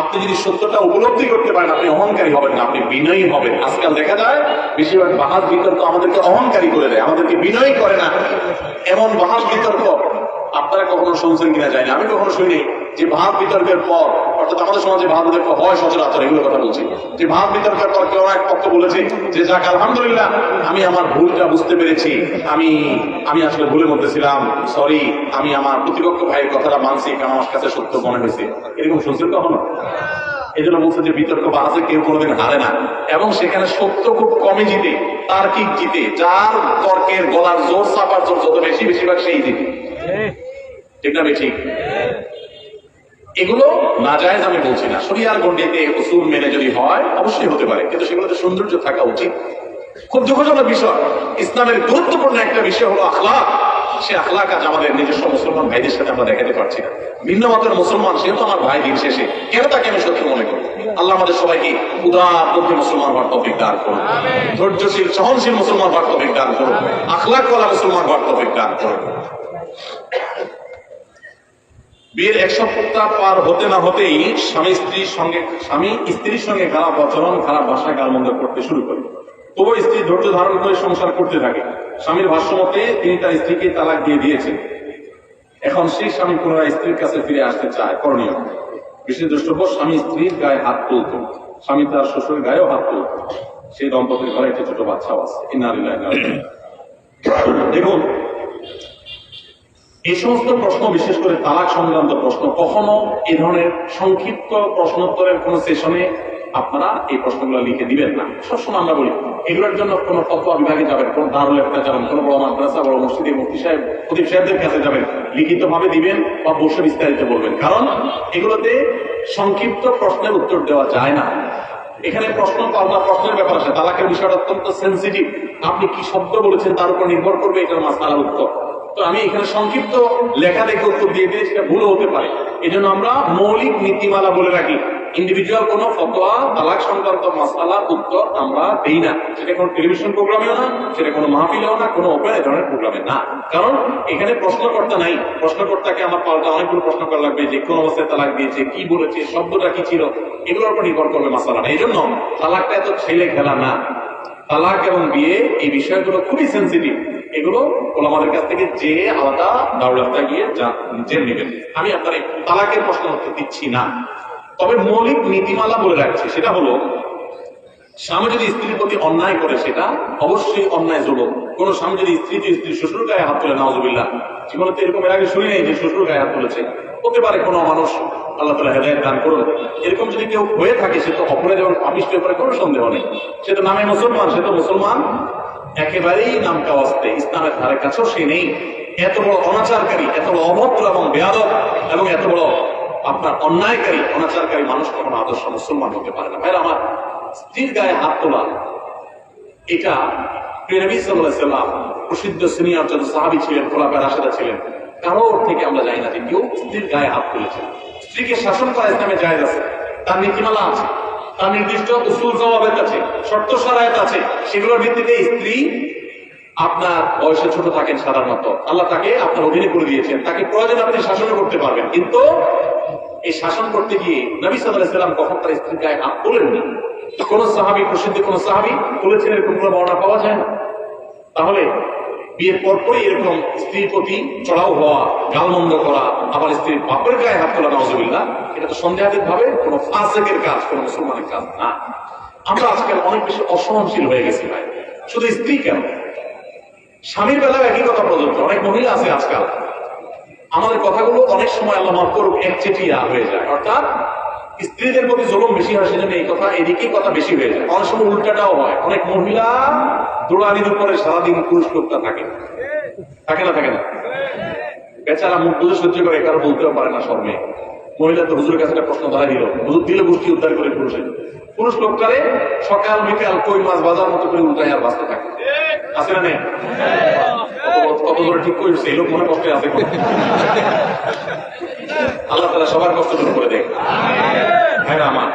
আপনি যদি সত্যটা উপলব্ধি করতে পারেন, আপনি অহংকারী হবেন না, আপনি বিনয়ী হবেন। আজকাল দেখা যায় বেশিরভাগ বাহাস বিতর্ক আমাদেরকে অহংকারী করে দেয়, আমাদেরকে বিনয়ী করে না। এমন বাহাস বিতর্ক আপনারা কখনো শুনছেন কিনা জানি না, আমি কখনো শুনি যে ভাব বিতর্কের পর, অর্থাৎ আমাদের সমাজে ভাব বিতর্ক হয় সচরাচর, এগুলো কথা বলছি, যে ভাব বিতর্কের পর কেউ এক পক্ষ বলেছে যে যাক আলহামদুলিল্লাহ, আমি আমার ভুলটা বুঝতে পেরেছি, আমি আসলে ভুলের মধ্যে ছিলাম, সরি, আমি আমার প্রতিপক্ষ ভাইয়ের কথাটা মানছি, কারণ আমার কাছে সত্য মনে হয়েছে। এরকম শুনছেন কখনো? এই জন্য বলছে যে বিতর্ক বাড়াতে কেউ কোনোদিন হারে না, এবং সেখানে সত্য খুব কমই জিতে, তার্কিক জিতে। যার তর্কের গলার জোর, চাপার জোর যত বেশি, বেশিরভাগ সেই জিতে। ঠিক না ঠিক? এগুলো নাজায়েজ আমি বলছি না, শরিয়ার গণ্ডিতে উসুল মেনে যদি হয় অবশ্যই হতে পারে, কিন্তু সেগুলোতে সৌন্দর্য থাকা উচিত। খুব দুঃখজনক বিষয়, ইসলামের গুরুত্বপূর্ণ একটা বিষয় হলো আখলাক। সে আখলাক আজ আমাদের নিজস্ব মুসলমান ভাইদের সাথে আমরা দেখাতে পারছি না। ভিন্ন মতের মুসলমান, সেও তো আমার ভাই, দিন শেষে কেন তাকে আমি শত্রু মনে করি? আল্লাহ আমাদের সবাইকে উদারপন্থী মুসলমান হওয়ার তৌফিক দান করুন, ধৈর্যশীল সহনশীল মুসলমান হওয়ার তৌফিক দান করুন, আখলাকওয়ালা মুসলমান হওয়ার তৌফিক দান করুন। বিয়ের 1 সপ্তাহ পার হতে না হতেই স্বামী স্ত্রীর সঙ্গে খারাপ আচরণ, খারাপ ভাষা, গালমন্দ করতে শুরু করে। তবু স্ত্রী ধৈর্য ধারণ করে সংসার করতে থাকে। স্বামীর ভাষ্য মতে তিনি তার স্ত্রীকে তালাক দিয়ে দিয়েছেন। এখন সেই স্বামী পুনরায় স্ত্রীর কাছে ফিরে আসতে চায়। করণীয়, বিশেষ দ্রষ্টব্য, স্বামী স্ত্রীর গায়ে হাত তুলত, স্বামী তার শ্বশুরের গায়েও হাত তুলত। সেই দম্পতির ঘরে একটি ছোট বাচ্চাও আছে। দেখুন, এই সমস্ত প্রশ্ন, বিশেষ করে তালাক সংক্রান্ত প্রশ্ন, কখনো এই ধরনের সংক্ষিপ্ত প্রশ্নোত্তরের কোন সেশনে আপনারা এই প্রশ্নগুলো লিখে দিবেন না। সবসময় আমরা বলি এগুলোর জন্য কোন ফতোয়া বিভাগে যাবেন, কোন দারুল ইফতা যাবেন, কোন বড় মাদ্রাসা, বড় মসজিদে মুফতি সাহেব, খতিব সাহেবদের কাছে যাবেন, লিখিত ভাবে দিবেন বা বসে বিস্তারিত বলবেন। কারণ এগুলোতে সংক্ষিপ্ত প্রশ্নের উত্তর দেওয়া যায় না। এখানে প্রশ্ন পাল্টা প্রশ্নের ব্যাপার আছে। তালাকের বিষয়টা অত্যন্ত সেন্সিটিভ। আপনি কি শব্দ বলেছেন তার উপর নির্ভর করবে এটার মাসআলার উত্তর। তো আমি এখানে সংক্ষিপ্ত লেখা দেখে উত্তর দিয়ে দিলে সেটা ভুলও হতে পারে। এই জন্য আমরা মৌলিক নীতিমালা বলে রাখি। ইন্ডিভিজুয়াল কোনো ফতোয়া, তালাক সংক্রান্ত মাসআলার উত্তর আমরা দেই না। সেটা কোনো টেলিভিশন প্রোগ্রামেও না, সেটা কোনো মাহফিলেও না, কোনো ওপেন ধরনের প্রোগ্রামে না। কারণ এখানে প্রশ্নকর্তা নাই। প্রশ্নকর্তাকে আমার পাল্টা অনেকগুলো প্রশ্ন করা লাগবে, যে কোন অবস্থায় তালাক দিয়েছে, কি বলেছে, শব্দটা কি ছিল, এগুলোর উপর নির্ভর করবে মাসআলাটা। এই জন্য তালাকটা এত ছেলে খেলা না। তালাক এবং বিয়ে এই বিষয়গুলো খুবই সেন্সিটিভ। এগুলো ওলামাদের কাছ থেকে যে আলাদা দারুল ইফতা গিয়ে জেনে নেবেন। আমি আপনার তালাকের প্রশ্ন উত্তর দিচ্ছি না, তবে মৌলিক নীতিমালা বলে রাখছি। সেটা হলো, স্বামী যদি স্ত্রীর প্রতি অন্যায় করে সেটা অবশ্যই অন্যায় জুলুম। কোন স্বামী যদি স্ত্রীর শ্বশুর গায়ে হাত তোলে, নাউজুবিল্লাহ, জীবনে তো এরকম এর আগে শুনি নাই যে শ্বশুর গায়ে হাত তুলেছে। হতে পারে কোনো মানুষ, আল্লাহ তাআলা হেদায়েত দান করুন, এরকম যদি কেউ হয়ে থাকে, সে তো অপরাধ এবং পাপিষ্ঠ ব্যাপারে কোনো সন্দেহ নেই। সে তো নামে মুসলমান, সে তো মুসলমান একেবারেই নামটা অস্তে, ইসলামের ধারে কাছেও সে নেই। এত বড় অনাচারকারী, এত বড় অভদ্র এবং বেয়াদব এবং এত বড় আপনার অন্যায়কারী অনাচারকারী মানুষ কখনো আদর্শ মুসলমান হতে পারে না। ভাইরা আমার, স্ত্রীর গায়ে হাত তোলা এটা নবী সাল্লাল্লাহু আলাইহি ওয়াসাল্লাম প্রসিদ্ধ সিনিয়র যত সাহাবী ছিলেন, খোলাফায়ে রাশিদা ছিলেন, কারোর থেকে আমরা জানি না যে কেউ স্ত্রীর গায়ে হাত তুলেছে। স্ত্রীকে শাসন করা ইসলামে জায়েজ আছে, তার নীতিমালা আছে, তার নির্দিষ্ট উসুল জওয়াবেত আছে, শর্ত শরায়েত আছে। সেগুলোর ভিত্তিতে স্ত্রী আপনার বয়সে ছোট থাকেন সাধারণত, আল্লাহ তাকে আপনার অধীনে করে দিয়েছেন, তাকে প্রয়োজন আপনি শাসন করতে পারবেন। কিন্তু এই শাসন করতে গিয়ে নবী সাল্লাল্লাহু আলাইহি ওয়াসাল্লাম কখন তার স্ত্রীর গায়ে হাত তোলেননি। কোন সাহাবী, প্রসিদ্ধ কোন সাহাবী তুলেছেন এরকম কোনো বর্ণনা পাওয়া যায় না। তাহলে বিয়ের পরপরই এরকম স্ত্রীর প্রতি চড়াও হওয়া, গালমন্দ করা, আবার স্ত্রীর বাপের গায়ে হাত তোলা, নাউজুবিল্লাহ, এটা তো সন্দেহাতীত ভাবে কোনো ফাসিকের কাজ, কোনো মুসলমানের কাজ না। আমরা আজকাল অনেক বেশি অসহনশীল হয়ে গেছি ভাই। শুধু স্ত্রী কেন, স্বামীর বেলায় একই কথা প্রযোজ্য। অনেক মহিলা আছে আজকাল, আমাদের কথাগুলো অনেক সময় আল্লাহ মাফ করুক একচেটিয়া হয়ে যায়, অর্থাৎ স্ত্রীদের প্রতি জুলুম বেশি হয়, সেজন্য এই কথা এদিকেই কথা বেশি হয়ে যায়। অনেক সময় উল্টাটাও হয়, অনেক মহিলা দৌড়ানির উপরে সারাদিন পুরুষ লোকটা থাকে না, থাকে না, বেচারা মুখ বুঝে সহ্য করে, কারো বলতেও পারে না শর্মে। মহিলা তো হুজুরের কাছে একটা প্রশ্ন ধরা দিল, হুজুর দিলে গোষ্ঠী উদ্ধার করে পুরুষ লোকটারে সকাল বিকাল কই মাছ বাজার মতো করে উল্টায় আর বাঁচতে থাকে, আছে না নেই? কত ধরে ঠিক করেছে, এই লোক মনে কষ্টে আছে। আল্লাহ তাআলা সবার কষ্ট দূর করে দেয়। হ্যাঁ আমার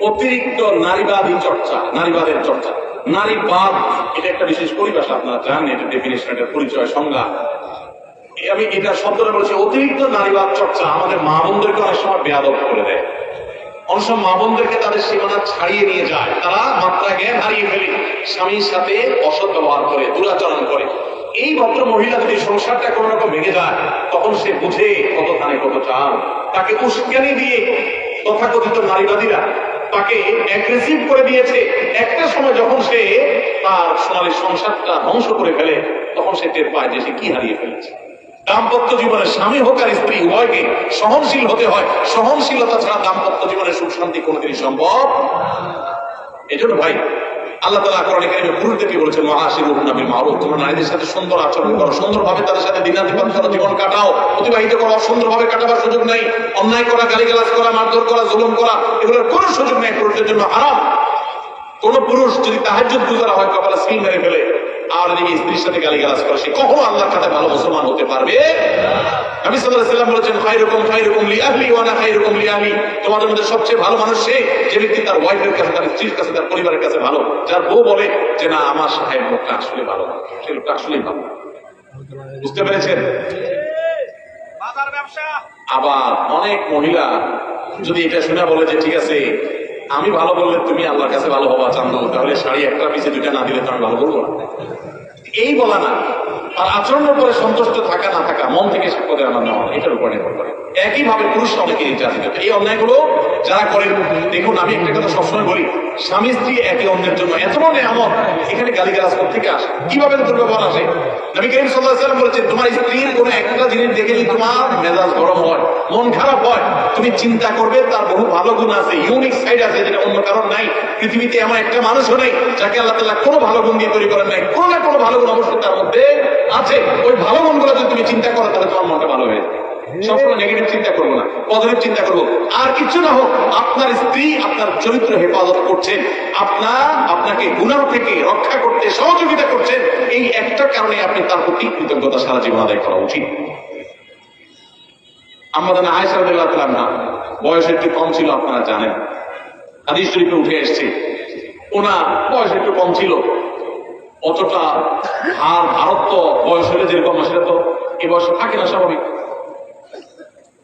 অতিরিক্ত নারীবাদী চর্চা, নারীবাদের চর্চা, নারীবাদ এটা একটা বিশেষ পরিভাষা, আপনারা জানেন, এটা ডেফিনেশন, এটার পরিচয়, সংজ্ঞা। আমি এটা শব্দটা বলছি, অতিরিক্ত নারীবাদ চর্চা আমাদের মা বোনদেরকে অনেক সময় বেয়াদব করে দেয়। অনেক সময় মা বোনদেরকে তাদের সীমানা ছাড়িয়ে নিয়ে যায়, তারা মাত্রা জ্ঞান হারিয়ে ফেলে, স্বামীর সাথে অসৎ ব্যবহার করে, দুরাচরণ করে। এই ভদ্র মহিলা যদি সংসারটা কোনো রকম ভেঙে যায়, তখন সে বুঝে কত কানে কত চাল। তাকে উস্কানি দিয়ে তথাকথিত নারীবাদীরা তাকে অ্যাগ্রেসিভ করে দিয়েছে। একটা সময় যখন সে তার সোনালী সংসারটা ধ্বংস করে ফেলে, তখন সে টের পায় যে সে কি হারিয়ে ফেলেছে। দাম্পত্য জীবনে স্বামী হোক আর স্ত্রী উভয়কে সহনশীল হতে হয়। সহনশীলতা ছাড়া দাম্পত্য জীবনে সুখ শান্তি কোনোদিনই সম্ভব। এজন্য ভাই, আল্লাহ তাআলা কোরআনে কারিমে পুরুষদেরকে বলেছেন, ওয়াশিরুহুন্না বিল মারুফ, তোমরা নারীদের সাথে সুন্দর আচরণ করো, সুন্দরভাবে তাদের সাথে দিনাতিপাত করো, জীবন কাটাও, অতিবাহিত করো। সুন্দরভাবে কাটাবার সুযোগ নেই, অন্যায় করা, গালিগালাজ করা, মারধর করা, জুলুম করা, এগুলোর কোনো সুযোগ নেই, পুরুষদের জন্য হারাম। কোন পুরুষ যদি তাহাজ্জুদ গুজারা হয়, কপালে সিল মেরে ফেলে, আর এদিকে স্ত্রীর সাথে গালিগালাজ করে, সে কখনো আল্লাহর কাছে ভালো মুসলমান হতে পারবে? নবী সাল্লাল্লাহু আলাইহি ওয়াসাল্লাম বলেছেন, খায়রুকুম লিআহলি ওয়া আনা খায়রুকুম লিআহলি, তোমাদের মধ্যে সবচেয়ে ভালো মানুষ সে, যে ব্যক্তি তার ওয়াইফের কাছে, তার স্ত্রীর কাছে, তার পরিবারের কাছে ভালো। যার বউ বলে যে না, আমার সাহেব লোকটা আসলে ভালো, সে লোকটা আসলেই ভালো। বুঝতে পেরেছেন? আবার অনেক মহিলা যদি এটা শুনে বলে যে ঠিক আছে, আমি ভালো বললে তুমি আল্লাহর কাছে ভালো হবা চান্দো, তাহলে শাড়ি একটা পিছে দুইটা না দিলে তো আমি ভালো বলবো না, এই বলা না। আর আচরণের পরে সন্তুষ্ট থাকা না থাকা, মন থেকে সাক্ষ্য দেওয়া না নেওয়া, এটার উপর নির্ভর করে। একইভাবে পুরুষ অনেকে নির্যাতিত। এই অন্যায়গুলো যারা করে, দেখুন আমি একটা কথা সবসময় বলি, স্বামী স্ত্রী একে অন্যের জন্য এত বড় নিয়ামত, এখানে গালিগালাজ থেকে আসে, কিভাবে দুর্ব্যবহার আসে? নবী করিম সাল্লাল্লাহু আলাইহি ওয়াসাল্লাম বলেছেন, তোমার স্ত্রীর কোনো একটা জিনিস দেখে যদি তোমার মেজাজ গরম হয়, মন খারাপ হয়, তুমি চিন্তা করবে তার বহু ভালো গুণ আছে, ইউনিক সাইড আছে, যেটা অন্য কারণ নাই। পৃথিবীতে এমন একটা মানুষও নেই যাকে আল্লাহ তাআলা কোনো ভালো গুণ দিয়ে তৈরি করেন নাই। কোনো না কোনো ভালো গুণ অবশ্যই তার মধ্যে আছে। ওই ভালো গুণগুলো যদি তুমি চিন্তা করো, তাহলে তোমার মনটা ভালো হয়ে যাবে। সবসময় নেগেটিভ চিন্তা করবো না, পজিটিভ চিন্তা করবো। আর কিছু না হোক, আপনার স্ত্রী আপনার চরিত্র হেফাজত করছেন, আপনাকে গুনাহ থেকে রক্ষা করতে সহযোগিতা করছেন, এই একটা কারণে আপনি তার প্রতি কৃতজ্ঞতা সারা জীবন আদায় করা উচিত। আমাদের আয়েশা রাদিয়াল্লাহু তাআলা আনহা বয়স একটু কম ছিল, আপনারা জানেন, হাদিস শরীফে উঠে এসেছে, ওনার বয়স একটু কম ছিল, অতটা আর ভারত বয়স হলে যেরকম সেটা তো এ বয়সে থাকে না, স্বাভাবিক।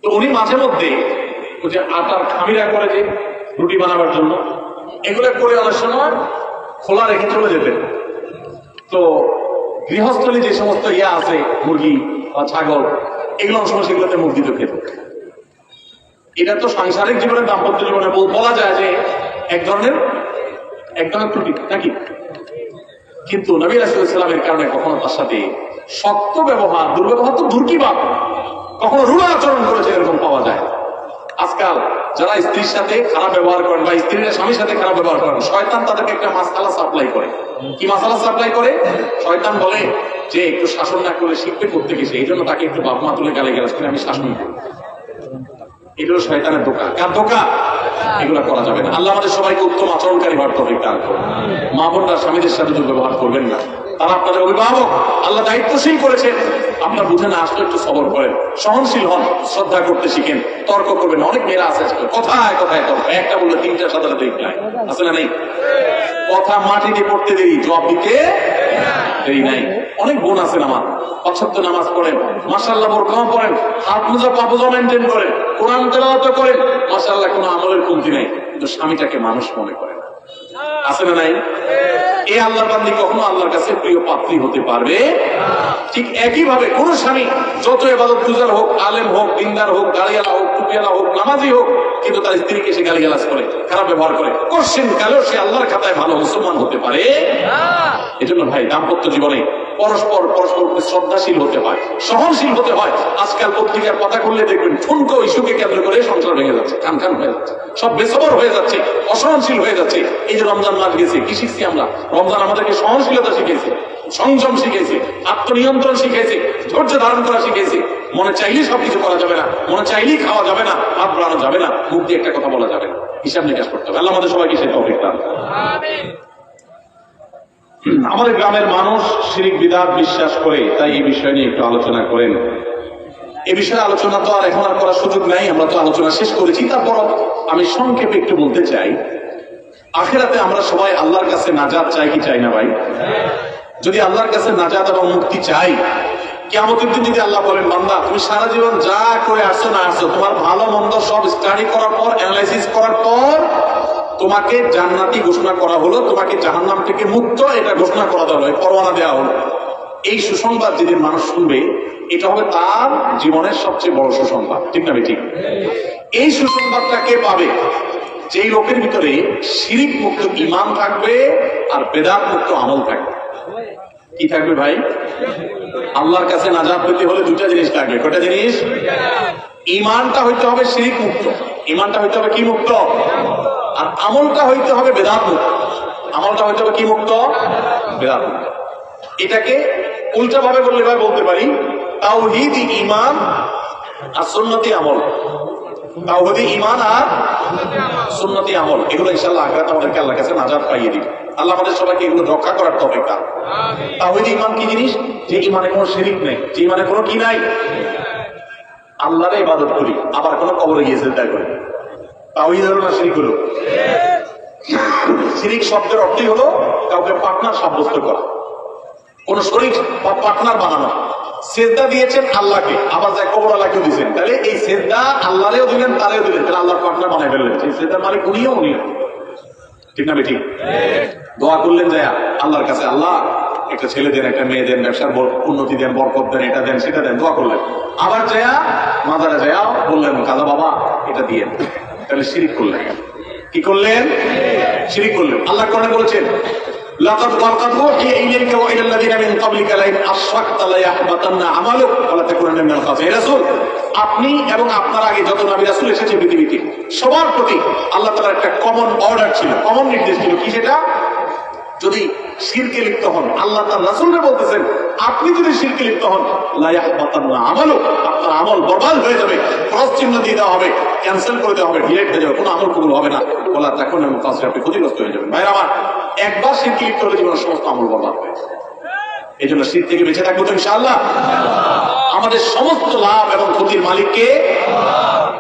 তো উনি মাঝে মধ্যে ওই যে আটার খামিরা করে যে রুটি বানাবার জন্য, এগুলো করে অনেক সময় খোলা রেখে চলে যেতেন। তো গৃহস্থলী যে সমস্ত ইয়া আছে, মুরগি বা ছাগল, এগুলো অনেক সময় সেগুলোতে মুখ দিতে খেত। এটা তো সাংসারিক জীবনে, দাম্পত্য জীবনে বলা যায় যে এক ধরনের ত্রুটি নাকি? কিন্তু নবী রাসূলুল্লাহ সাল্লাল্লাহু আলাইহি ওয়াসাল্লামের কারণে কখনো তার সাথে শক্ত ব্যবহার, দুর্ব্যবহার তো দূর কি বাপ, কখনো রূঢ় আচরণ করেছে এরকম পাওয়া যায়। আজকাল যারা স্ত্রীর সাথে খারাপ ব্যবহার করেন বা স্ত্রীরা স্বামীর সাথে খারাপ ব্যবহার করেন, শয়তান তাদেরকে একটা মাসালা সাপ্লাই করে। কি মাসালা সাপ্লাই করে? শয়তান বলে যে একটু শাসন না করলে শিখবে করতে গেছে, এই জন্য তাকে একটু বাপ মা তুলে গালে গেলাস করে আমি শাসন করি। এগুলো শয়তানের ধোঁকা। কার ধোঁকা? এগুলো করা যাবে না। আল্লাহ আমাদের সবাইকে উত্তম আচরণকারী হওয়ার তৌফিক দান করুন। মা বোনরা স্বামীদের সাথে দুর্ব্যবহার করবেন না, তারা আপনাদের অভিভাবক, আল্লাহ দায়িত্বশীল করেছেন। আপনার বুঝে না আসলে একটু সবর করেন, সহনশীল হন, শ্রদ্ধা করতে শিখেন, তর্ক করবেন। অনেক মেয়েরা আছে কথায় কথায় তর্ক, একটা বললে তিনটা সাধারণ আছে না নেই? কথা মাটিতে পড়তে দেরি, জবাব দিতে দেরি নাই। অনেক বোন আছেন আমার, ৫ ওয়াক্ত নামাজ পড়েন, মাশাআল্লাহ বোরকাও পড়েন, হাত মোজা পাপোজা মেনটেন করেন, কোরআন তেলাওয়াত করেন, মাশাআল্লাহ কোনো আমলের কমতি নাই, কিন্তু স্বামীটাকে মানুষ মনে করে না। আছে না নাই? এই আল্লাহর বান্দী কখনো আল্লাহর কাছে প্রিয় পাত্রী হতে পারবে? ঠিক একই ভাবে কোন স্বামী যত ইবাদত গুজার হোক, আলেম হোক, দিনদার হোক, গাড়িওয়ালা হোক, টুপিওয়ালা হোক, নামাজি হোক, কিন্তু তার স্ত্রীকে সে গালিগালাজ করে, খারাপ ব্যবহার করে, কোশ্চেন কালেও সে আল্লাহর খাতায় ভালো মুসলমান হতে পারে? এজন্য ভাই দাম্পত্য জীবনে পরস্পরকে শ্রদ্ধাশীল হতে হয়, সহনশীল হতে হয়। আজকাল পত্রিকার কথা করলে দেখবেন ঠুনকো ইস্যুকে কেন্দ্র করে সংসার ভেঙে যাচ্ছে, খান হয়ে যাচ্ছে, সব বেসবর হয়ে যাচ্ছে, অসহনশীল হয়ে যাচ্ছে। এই যে রমজান মাস গেছে, কি শিখছি আমরা? রমজান আমাদেরকে সহনশীলতা শিখেছে, সংযম শিখেছে, আত্মনিয়ন্ত্রণ শিখেছে, ধৈর্য ধারণ করা শিখেছে। মনে চাইলেই সবকিছু করা যাবে না, মনে চাইলেই খাওয়া যাবে না, হাত বাড়ানো যাবে না, মুখ দিয়ে একটা কথা বলা যাবে না, হিসাব নিকাশ করতে হবে। আল্লাহ আমাদের সবাইকে সেই তৌফিক দান করুন। আমাদের গ্রামের মানুষ শিরক বিদআত বিশ্বাস করে, তাই এই বিষয় নিয়ে একটু আলোচনা করেন। এই বিষয়ে আলোচনা তো আর এখন আর করার সুযোগ নাই, আমরা তো আলোচনা শেষ করেছি। তারপর আমি সংক্ষেপে একটু বলতে চাই, আখিরাতে আমরা সবাই আল্লাহর কাছে নাজাত চাই কি চাই না ভাই? যদি আল্লাহর কাছে নাজাত এবং মুক্তি চাই, কিয়ামতের দিন যদি আল্লাহ বলেন, বান্দা তুমি সারা জীবন যা করে আসছো না আসছো, তোমার ভালো মন্দ সব স্টাডি করার পর, অ্যানালাইসিস করার পর তোমাকে জান্নাতি ঘোষণা করা হলো, তোমাকে জাহান্নাম থেকে মুক্ত এটা ঘোষণা করা হলো, পরোয়ানা দেওয়া হলো। এই সুসংবাদ যেদিন মানুষ শুনবে, এটা হবে তার জীবনের সবচেয়ে বড় সুসংবাদ, ঠিক না ঠিক? এই সুসংবাদটা কে পাবে? যেই লোকের ভিতরে শিরিক মুক্ত ঈমান থাকবে আর বেদাত মুক্ত আমল থাকবে। কি থাকবে ভাই? আল্লাহর কাছে নাজাত পেতে হলে দুটা জিনিস লাগবে। কয়টা জিনিস? ঈমানটা হইতে হবে শিরিক মুক্ত, ঈমানটা হইতে হবে কি মুক্ত? আর আমলটা হইতে হবে বেদাত মুক্ত, আমলটা হইতে হবে কি মুক্ত? বেদাত মুক্ত। এটাকে উল্টা ভাবে বললে ভাই বলতে পারি, তাওহীদ ঈমান আর সুন্নতি আমল। তাওহীদ ঈমান আর সুন্নতি আমল, এগুলো ইনশাআল্লাহ আখিরাতে আমাদেরকে আল্লাহর কাছে নাজাত পাইয়ে দিবে। আল্লাহ আমাদের সবাইকে এগুলো রক্ষা করার তৌফিক দান। তাওহীদ ঈমান কি জিনিস? যে ঈমানে কোনো শিরিক নেই, যে ঈমানে কোনো কি নাই, আল্লাহর ইবাদত করি, আবার কোনো কবরে গিয়ে সিজদা করি। তাওহীদ হলো না শিরিক হলো? শিরিক শব্দের অর্থই হলো কাউকে পার্টনার সাব্যস্ত করা, কোন শরীক বা পার্টনার বানানো। সেজদা দিয়েছেন আল্লাহকে, আবার যায় কবর আল্লাহকেও দিয়েছেন, তাহলে এই সেজদা আল্লাহরেও দিলেন, তারেও দিলেন, তাহলে আল্লাহর পার্টনার বানাই ফেললেন। সেই সেজদার মালিক উনিও, ঠিক না ঠিক? দোয়া করলেন যায় আল্লাহর কাছে, আল্লাহ একটা ছেলে দেন, একটা মেয়ে দেন, ব্যবসার উন্নতি দেন, বরকত দেন, এটা দেন সেটা দেন, দোয়া করলেন। আবার যায় মাজারে যায় বললেন, কাজা বাবা এটা দিয়ে, তাহলে শিরিক করলেন। কি করলেন? শিরিক করলেন। আল্লাহ কোরআনে বলেছেন, লাকাদ উহিয়া ইলাইকা ওয়া ইলাল লাযিনা মিন ক্বাবলিকা লা ইন আশরাকতা লা ইয়াহবাতান্না আমালুক ওয়া লা তাকুনান্না মিনাল খাসিরিন। রাসূল, আপনি এবং আপনার আগে যত নবী রাসূল এসেছে পৃথিবীতে, সবার প্রতি আল্লাহ তাআলার একটা কমন অর্ডার ছিল, কমন নির্দেশ ছিল। কি সেটা? যদি শিরকে লিপ্ত হন, আল্লাহ তার রাসূলকে বলতেছেন, আপনি যদি শিরকে লিপ্ত হন, লা ইয়াহবাতান্না আমালুক, আপনার আমল বরবাদ হয়ে যাবে, ক্রস চিহ্ন দিয়ে দেওয়া হবে, ক্যান্সেল করে দেওয়া হবে, ডিলিট হয়ে যাবে, কোনো আমল কবুল হবে না, ওয়া লা তাকুনান্না মিনাল খাসিরিন, আপনি ক্ষতিগ্রস্ত হয়ে যাবেন। ভাইরা আমার, একবার শিরকে লিপ্ত হলে জীবনের সমস্ত আমল বরবাদ হয়ে যাবে। এই জন্য শিরক থেকে বেঁচে থাকবো তো ইনশাআল্লাহ। আমাদের সমস্ত লাভ এবং ক্ষতির মালিককে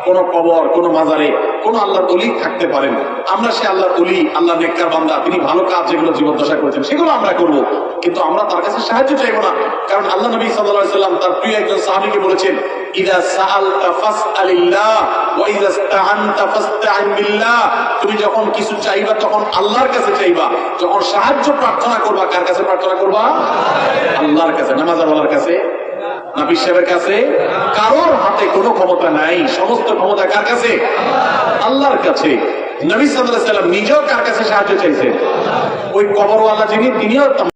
কোন কবর, কোন মাজারে, কোন আল্লাহর ওলি থাকতে পারেন। আমরা সে আল্লাহর ওলি, আল্লাহ নেককার বান্দা, তিনি ভালো কাজ যেগুলো জীবদ্দশা করেছেন সেগুলো আমরা করব, কিন্তু আমরা তার কাছে সাহায্য চাইবো না। কারণ আল্লাহ নবী সাল্লাল্লাহু আলাইহি সাল্লাম তার প্রিয় একজন সাহাবীকে বলেছেন, ইযা সাআলতা ফাসআলিল্লাহ ওয়া ইযা ইসতাআনতা ফাসতাইন বিল্লাহ। তুমি যখন কিছু চাইবা তখন আল্লাহর কাছে চাইবা, যখন সাহায্য প্রার্থনা করবা কার কাছে প্রার্থনা করবা? আল্লাহর কাছে। নামাজওয়ালার কাছে, নবী সাহেবের কাছে কারোর হাতে কোনো ক্ষমতা নাই, সমস্ত ক্ষমতা কার কাছে? আল্লাহর কাছে। নবী সাল্লাল্লাহু আলাইহি ওয়াসাল্লাম নিজেও কার কাছে সাহায্য চাইছেন? ওই কবরওয়ালা যিনি, তিনিও